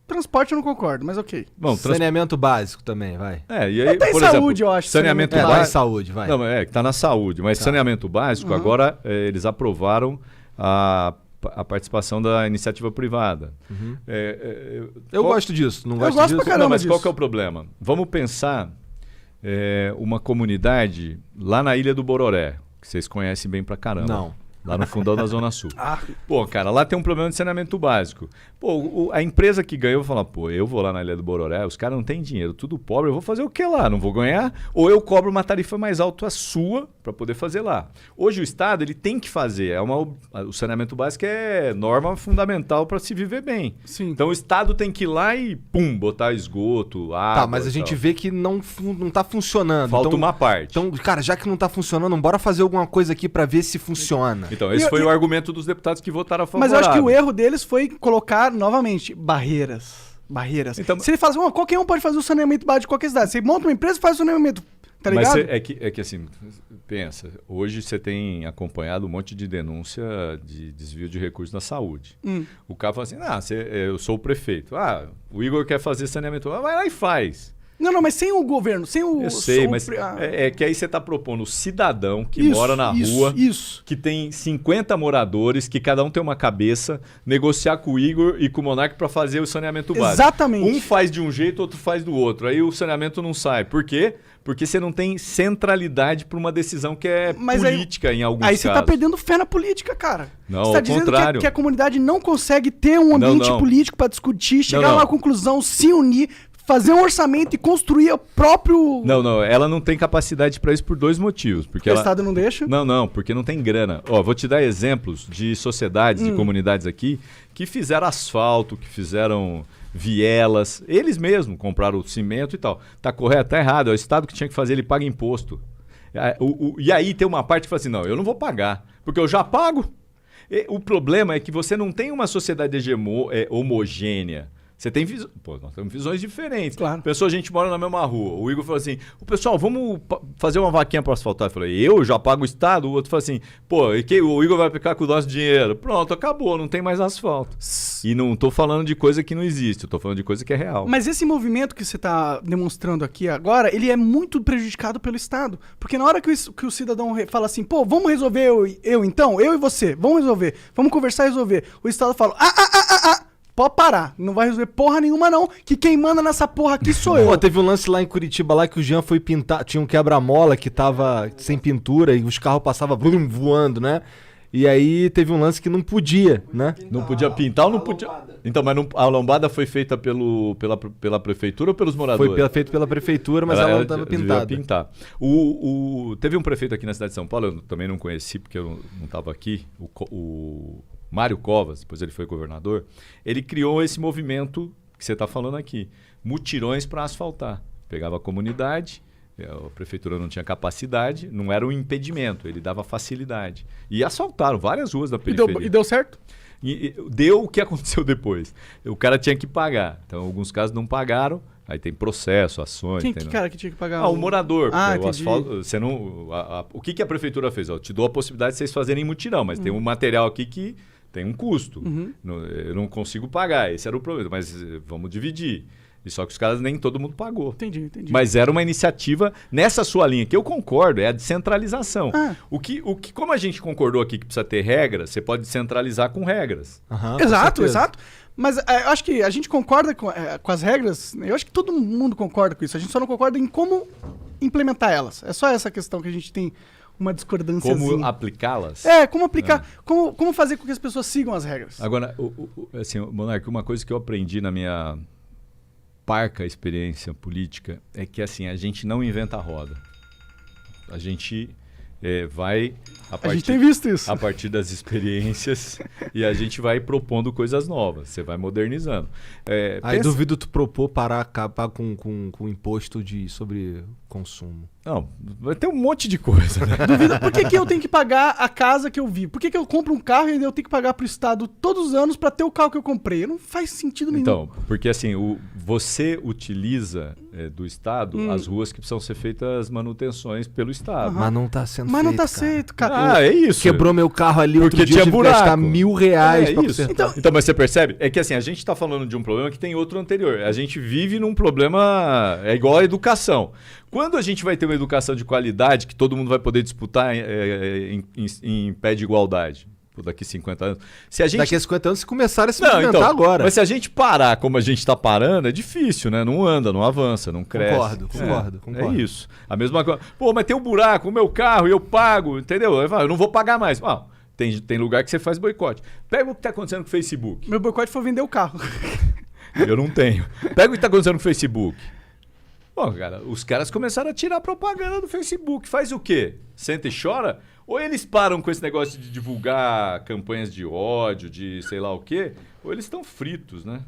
Transporte eu não concordo, mas ok. Bom, saneamento básico também, vai. E aí, por saúde, exemplo, eu acho. Saneamento básico. básico. Saúde, vai. Não, que tá na saúde, mas saneamento básico, agora eles aprovaram a participação da iniciativa privada. Eu gosto disso, não gosto gosto disso. pra caramba mas disso. qual que é o problema? Vamos pensar uma comunidade lá na Ilha do Bororé, que vocês conhecem bem pra caramba. Não. Lá no fundão da Zona Sul. Ah. Pô, cara, lá tem um problema de saneamento básico. Pô, a empresa que ganhou vai falar, pô, eu vou lá na Ilha do Bororé, os caras não têm dinheiro, tudo pobre, eu vou fazer o que lá? Não vou ganhar? Ou eu cobro uma tarifa mais alta sua para poder fazer lá. Hoje o Estado, ele tem que fazer. O saneamento básico é norma fundamental para se viver bem. Sim. Então o Estado tem que ir lá e, pum, botar esgoto, água. Tá, mas a gente vê que não tá funcionando. Falta então, uma parte. Então, cara, já que não tá funcionando, bora fazer alguma coisa aqui pra ver se funciona. Então, esse foi o argumento dos deputados que votaram a favor. Mas eu acho que o erro deles foi colocar, novamente, barreiras. Então, Se ele faz qualquer um pode fazer o saneamento básico de qualquer cidade. Você monta uma empresa e faz o saneamento, tá ligado? Mas é que assim, pensa, hoje você tem acompanhado um monte de denúncia de desvio de recursos na saúde. O cara fala assim, eu sou o prefeito. O Igor quer fazer saneamento. Vai lá e faz. Não, mas sem o governo, sem o... Eu sei, mas é que aí você está propondo o cidadão que mora na rua, que tem 50 moradores, que cada um tem uma cabeça, negociar com o Igor e com o Monark para fazer o saneamento básico. Exatamente. Um faz de um jeito, outro faz do outro. Aí o saneamento não sai. Por quê? Porque você não tem centralidade para uma decisão que é política em alguns casos. Aí você está perdendo fé na política, cara. Não, você está ao dizendo contrário. que a comunidade não consegue ter um ambiente político para discutir, chegar a uma conclusão, se unir, fazer um orçamento e construir o próprio... Não, ela não tem capacidade para isso por dois motivos. Porque o Estado não deixa? Não, porque não tem grana. Vou te dar exemplos de sociedades, de comunidades aqui, que fizeram asfalto, que fizeram vielas. Eles mesmos compraram o cimento e tal. Tá correto? Tá errado. É o Estado que tinha que fazer, ele paga imposto. E aí tem uma parte que fala assim, não, eu não vou pagar, porque eu já pago. O problema é que você não tem uma sociedade homogênea. Você tem nós temos visões diferentes. Claro. A gente mora na mesma rua. O Igor falou assim, pessoal, vamos fazer uma vaquinha para asfaltar. Eu falei, eu já pago o Estado? O outro falou assim, o Igor vai ficar com o nosso dinheiro. Pronto, acabou, não tem mais asfalto. E não estou falando de coisa que não existe, eu estou falando de coisa que é real. Mas esse movimento que você está demonstrando aqui agora, ele é muito prejudicado pelo Estado. Porque na hora que o cidadão fala assim, vamos resolver eu então, eu e você, vamos resolver, vamos conversar e resolver. O Estado fala, pode parar, não vai resolver porra nenhuma não, que quem manda nessa porra aqui sou eu. Teve um lance lá em Curitiba lá que o Jean foi pintar, tinha um quebra-mola que tava sem pintura e os carros passavam voando, né? E aí teve um lance que não podia, né? Não podia pintar ou não podia... Então, mas a lombada foi feita pela prefeitura ou pelos moradores? Foi feito pela prefeitura, mas ela não estava pintada. Pintar. Teve um prefeito aqui na cidade de São Paulo, eu também não conheci porque eu não estava aqui, o Mário Covas, depois ele foi governador, ele criou esse movimento que você está falando aqui, mutirões para asfaltar. Pegava a comunidade, a prefeitura não tinha capacidade, não era um impedimento, ele dava facilidade. E asfaltaram várias ruas da periferia. E deu certo? E deu o que aconteceu depois. O cara tinha que pagar. Então, em alguns casos não pagaram, aí tem processo, ações. Que cara que tinha que pagar? O morador. O asfalto. Você não, o que a prefeitura fez? Eu te dou a possibilidade de vocês fazerem mutirão, mas tem um material aqui que tem um custo. Eu não consigo pagar, esse era o problema, mas vamos dividir. E só que os caras nem todo mundo pagou. Entendi. Mas era uma iniciativa nessa sua linha, que eu concordo, é a descentralização. Como a gente concordou aqui que precisa ter regras, você pode descentralizar com regras. Exato. Mas eu acho que a gente concorda com as regras, eu acho que todo mundo concorda com isso, a gente só não concorda em como implementar elas. É só essa questão que a gente tem uma discordância. Como aplicá-las? Como aplicar, como fazer com que as pessoas sigam as regras. Agora, assim, Monark, uma coisa que eu aprendi na minha parca experiência política é que assim, a gente não inventa a roda. A gente vai a gente tem visto isso. A partir das experiências e a gente vai propondo coisas novas, você vai modernizando. Aí duvido tu propor parar acabar com imposto sobre consumo. Não, vai ter um monte de coisa, né? Duvido, por que eu tenho que pagar a casa que eu vivo? Por que eu compro um carro e eu tenho que pagar pro Estado todos os anos para ter o carro que eu comprei? Não faz sentido nenhum. Então, porque assim, você utiliza do Estado as ruas que precisam ser feitas manutenções pelo Estado. Mas não tá sendo feito, Mas não tá feito, cara. É isso. Quebrou meu carro ali outro porque dia, tinha eu tive que gastar buraco. R$1.000 pra Isso. consertar. Então, mas você percebe? É que assim, a gente tá falando de um problema que tem outro anterior. A gente vive num problema... É igual a educação. Quando a gente vai ter uma educação de qualidade, que todo mundo vai poder disputar em pé de igualdade? Daqui 50 anos. Daqui a 50 anos, se começarem a se movimentar agora. Mas se a gente parar como a gente está parando, é difícil, né? Não anda, não avança, não cresce. Concordo. É isso. A mesma coisa. Mas tem um buraco, o meu carro e eu pago, entendeu? Eu não vou pagar mais. Tem lugar que você faz boicote. Pega o que está acontecendo com o Facebook. Meu boicote foi vender o carro. Eu não tenho. Pega o que está acontecendo com o Facebook. Bom, cara, os caras começaram a tirar propaganda do Facebook. Faz o quê? Senta e chora? Ou eles param com esse negócio de divulgar campanhas de ódio, de sei lá o quê, ou eles estão fritos, né?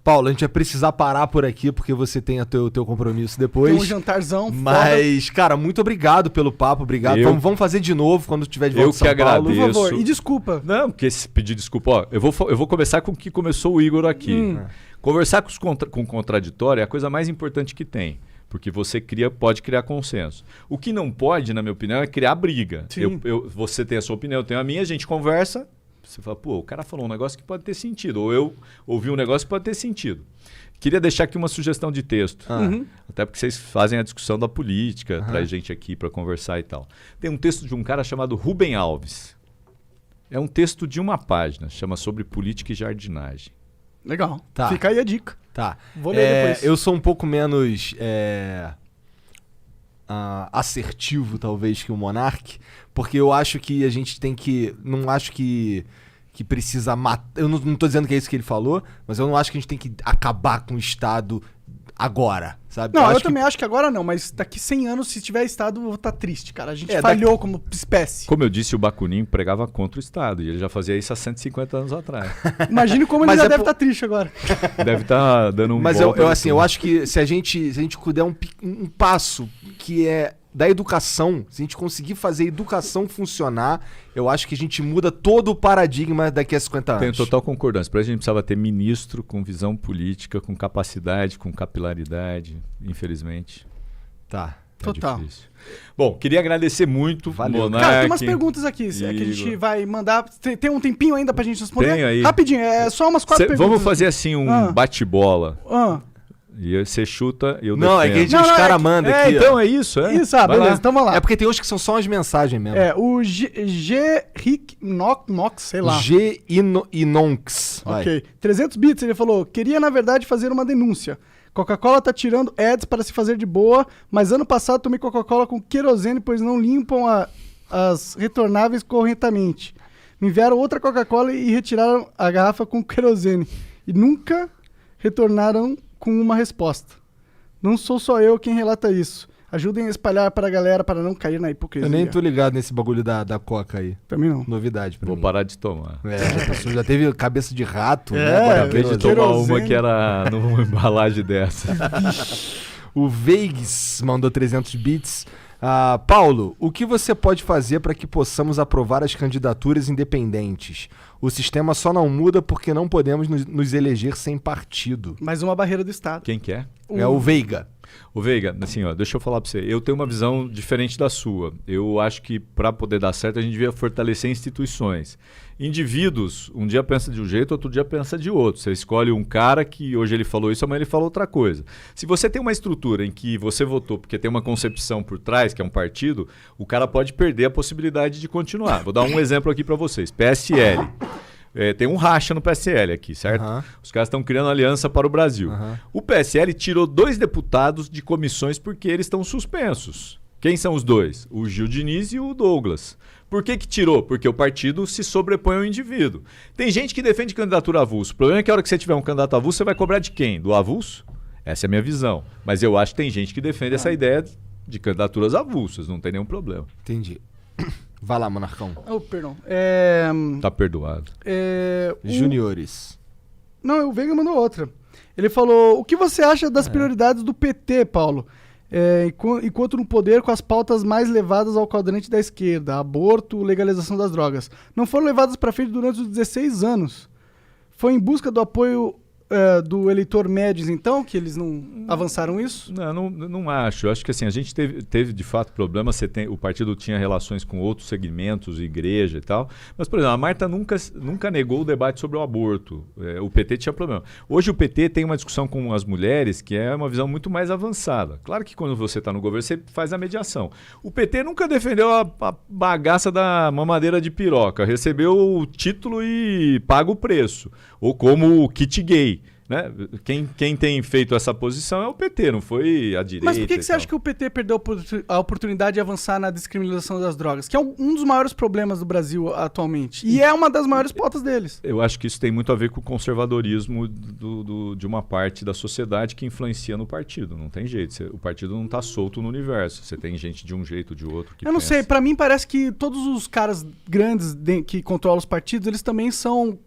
Paulo, a gente vai precisar parar por aqui, porque você tem o teu compromisso depois. Tem um jantarzão. Mas, cara, muito obrigado pelo papo, obrigado. Vamos fazer de novo quando tiver de volta em São Paulo. Por favor, e desculpa. Não, porque se pedir desculpa, ó, eu vou começar com o que começou o Igor aqui. Conversar com o contraditório é a coisa mais importante que tem. Porque você pode criar consenso. O que não pode, na minha opinião, é criar briga. Você tem a sua opinião, eu tenho a minha, a gente conversa. Você fala, pô, o cara falou um negócio que pode ter sentido. Ou eu ouvi um negócio que pode ter sentido. Queria deixar aqui uma sugestão de texto. Até porque vocês fazem a discussão da política, traz gente aqui para conversar e tal. Tem um texto de um cara chamado Rubem Alves. É um texto de uma página, chama Sobre Política e Jardinagem. Legal. Tá. Fica aí a dica. Tá. Vou ler depois. Eu sou um pouco menos assertivo, talvez, que o Monark, porque eu acho que a gente tem que... Não acho que precisa matar... Eu não tô dizendo que é isso que ele falou, mas eu não acho que a gente tem que acabar com o Estado agora, sabe? Não, eu também acho que agora não, mas daqui 100 anos, se tiver Estado, eu vou estar triste, cara. A gente falhou como espécie. Como eu disse, o Bakunin pregava contra o Estado, e ele já fazia isso há 150 anos atrás. Imagine como ele já deve estar triste agora. Deve estar dando um Mas golpe eu acho que se a gente der um passo que é da educação, se a gente conseguir fazer a educação funcionar, eu acho que a gente muda todo o paradigma daqui a 50 anos. Tenho total concordância. Para a gente precisava ter ministro com visão política, com capacidade, com capilaridade. Infelizmente. Tá. Total. Difícil. Bom, queria agradecer muito. Valeu. Monark, Cara, tem umas perguntas aqui que a gente vai mandar. Tem um tempinho ainda pra gente responder? Tem aí. Rapidinho, só umas 4 perguntas. Vamos fazer assim um bate-bola. Ah. E você chuta e eu Não, defendo. é que os caras mandam aqui. Então é isso, é? Isso, beleza, lá. então vamos lá. É porque tem uns que são só as mensagens mesmo. O Rick Nox, sei lá. Inonx. Ok. 300 bits, ele falou, queria na verdade fazer uma denúncia. Coca-Cola tá tirando ads para se fazer de boa, mas ano passado tomei Coca-Cola com querosene, pois não limpam as retornáveis corretamente. Me enviaram outra Coca-Cola e retiraram a garrafa com querosene. E nunca retornaram com uma resposta. Não sou só eu quem relata isso. Ajudem a espalhar para a galera para não cair na hipocrisia. Eu nem tô ligado nesse bagulho da Coca aí. Também não. Novidade pra mim. Vou parar de tomar. Já teve cabeça de rato, né? Agora Acabei de tomar querosene. uma que era numa embalagem dessa. O Veigs mandou 300 bits. Paulo, o que você pode fazer para que possamos aprovar as candidaturas independentes? O sistema só não muda porque não podemos nos eleger sem partido. Mais uma barreira do Estado. Quem que é? É o Veiga. Ô Veiga, assim, ó, deixa eu falar pra você. Eu tenho uma visão diferente da sua. Eu acho que para poder dar certo a gente devia fortalecer instituições. Indivíduos, um dia pensa de um jeito, outro dia pensa de outro. Você escolhe um cara que hoje ele falou isso, amanhã ele falou outra coisa. Se você tem uma estrutura em que você votou porque tem uma concepção por trás, que é um partido, o cara pode perder a possibilidade de continuar. Vou dar um exemplo aqui para vocês. PSL. Tem um racha no PSL aqui, certo? Os caras estão criando aliança para o Brasil. O PSL tirou 2 deputados de comissões porque eles estão suspensos. Quem são os 2? O Gil Diniz e o Douglas. Por que tirou? Porque o partido se sobrepõe ao indivíduo. Tem gente que defende candidatura avulso. O problema é que a hora que você tiver um candidato avulso, você vai cobrar de quem? Do avulso? Essa é a minha visão. Mas eu acho que tem gente que defende essa ideia de candidaturas avulsas. Não tem nenhum problema. Entendi. Vai lá, Monarcão. Perdão. Tá perdoado. Juniores. Não, o Veiga mandou outra. Ele falou, o que você acha das prioridades do PT, Paulo? Enquanto no poder com as pautas mais levadas ao quadrante da esquerda, aborto, legalização das drogas, não foram levadas para frente durante os 16 anos. Foi em busca do apoio do eleitor médio, então, que eles não avançaram isso? Não acho. Eu acho que assim, a gente teve de fato problema. O partido tinha relações com outros segmentos, igreja e tal. Mas, por exemplo, a Marta nunca negou o debate sobre o aborto. O PT tinha problema. Hoje o PT tem uma discussão com as mulheres que é uma visão muito mais avançada. Claro que quando você está no governo, você faz a mediação. O PT nunca defendeu a bagaça da mamadeira de piroca. Recebeu o título e paga o preço. Ou como o kit gay. Né? Quem tem feito essa posição é o PT, não foi a direita. Mas por que você acha que o PT perdeu a oportunidade de avançar na descriminalização das drogas? Que é um dos maiores problemas do Brasil atualmente. E é uma das maiores pautas deles. Eu acho que isso tem muito a ver com o conservadorismo de uma parte da sociedade que influencia no partido. Não tem jeito. O partido não está solto no universo. Você tem gente de um jeito ou de outro que Eu não pensa. sei, pra mim parece que todos os caras grandes que controlam os partidos, eles também são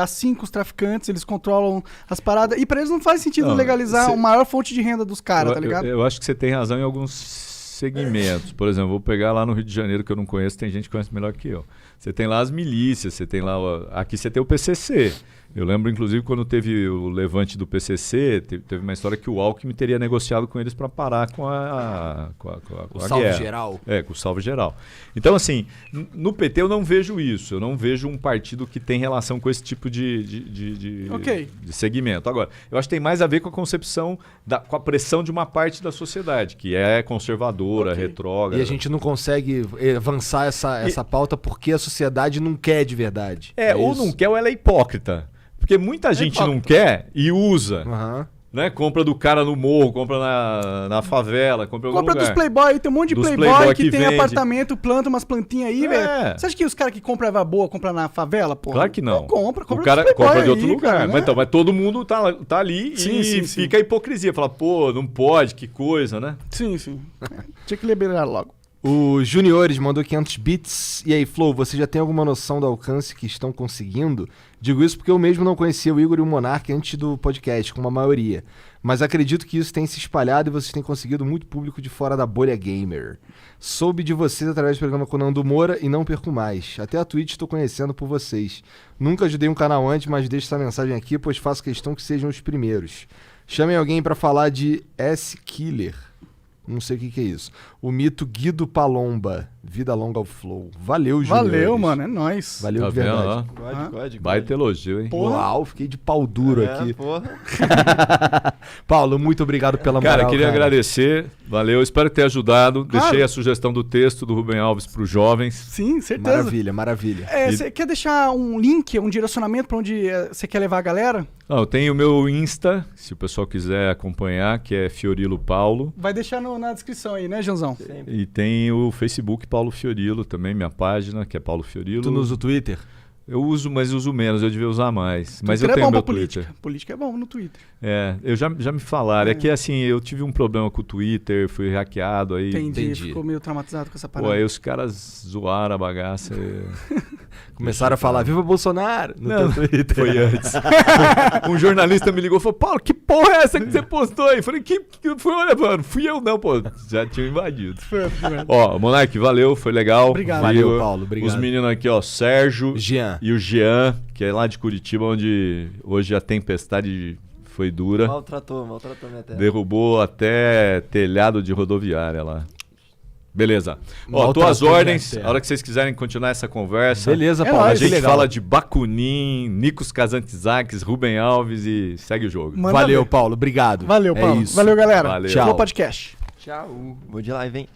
assim com os traficantes, eles controlam as paradas. E pra eles não faz sentido legalizar a maior fonte de renda dos caras, tá ligado? Eu acho que você tem razão em alguns segmentos. Por exemplo, vou pegar lá no Rio de Janeiro, que eu não conheço, tem gente que conhece melhor que eu. Você tem lá as milícias, você tem lá... Aqui você tem o PCC. Eu lembro, inclusive, quando teve o levante do PCC, teve uma história que o Alckmin teria negociado com eles para parar com a salve guerra. geral. Com o salve geral. Então, assim, no PT eu não vejo isso. Eu não vejo um partido que tem relação com esse tipo de segmento. Agora, eu acho que tem mais a ver com a concepção, com a pressão de uma parte da sociedade, que é conservadora, retrógrada. E a gente não consegue avançar essa pauta porque a sociedade não quer de verdade. Ou isso? não quer ou ela é hipócrita. Porque muita gente não quer e usa. Aham. Né? Compra do cara no morro, compra na favela, compra em algum Compra lugar. dos playboy, tem um monte de Dos playboy que tem vende. apartamento, planta umas plantinhas aí, É. velho. Você acha que os caras que compram erva boa compram na favela, pô? Claro que não. Compra O cara dos playboy compra de outro aí, lugar. cara, Mas, né? mas todo mundo tá ali Sim, e sim, fica a hipocrisia. Fala, pô, não pode, que coisa, né? Sim. Tinha que liberar logo. O Juniores mandou 500 bits. E aí, Flow, você já tem alguma noção do alcance que estão conseguindo? Digo isso porque eu mesmo não conhecia o Igor e o Monark antes do podcast, como a maioria. Mas acredito que isso tem se espalhado e vocês têm conseguido muito público de fora da bolha gamer. Soube de vocês através do programa com o Nando Moura e não perco mais. Até a Twitch estou conhecendo por vocês. Nunca ajudei um canal antes, mas deixo essa mensagem aqui, pois faço questão que sejam os primeiros. Chamem alguém para falar de S-Killer. Não sei o que é isso. O mito Guido Palomba. Vida longa ao Flow. Valeu, Júnior. Valeu, mano. É nóis. Valeu Tá de vendo, verdade. ó? Código. Baita elogio, hein? Uau, fiquei de pau duro aqui. Porra. Paulo, muito obrigado pela moral, Cara, queria agradecer. Valeu, espero ter ajudado. Claro. Deixei a sugestão do texto do Rubem Alves para os jovens. Sim, certeza. Maravilha, maravilha. Você quer deixar um link, um direcionamento pra onde você quer levar a galera? Eu tenho o meu Insta, se o pessoal quiser acompanhar, que é Fiorilo Paulo. Vai deixar na descrição aí, né, Janzão? E tem o Facebook Paulo Fiorilo também, minha página, que é Paulo Fiorilo. Tu não usa o Twitter? Eu uso, mas uso menos, eu devia usar mais. Mas Twitter eu tenho é bom meu pra Twitter. política. Política é bom no Twitter. Eu já me falaram. É que assim, eu tive um problema com o Twitter, fui hackeado aí. Entendi. Ficou meio traumatizado com essa Pô, parada. aí os caras zoaram a bagaça. Começaram a falar, viva Bolsonaro no teu Twitter. Foi antes. Um jornalista me ligou e falou, Paulo, que porra é essa que você postou aí? Eu falei, que foi? Olha, mano, fui eu não, pô. Já tinha invadido. Ó, Monark, valeu, foi legal. Obrigado. Valeu, Paulo, obrigado. Os meninos aqui, ó, Sérgio Jean. e o Jean, que é lá de Curitiba, onde hoje a tempestade foi dura. Maltratou minha terra. Derrubou até telhado de rodoviária lá. Beleza. Ó, Maltratou tô às ordens. minha terra. A hora que vocês quiserem continuar essa conversa. Beleza, É Paulo. A nóis, gente legal. fala de Bakunin, Nikos Kazantzakis, Rubem Alves e segue o jogo. Manda Valeu, ver. Paulo. Obrigado. Valeu, É Paulo. isso. Valeu, galera. Valeu. Flow Tchau. Podcast. Tchau. Vou de live, hein?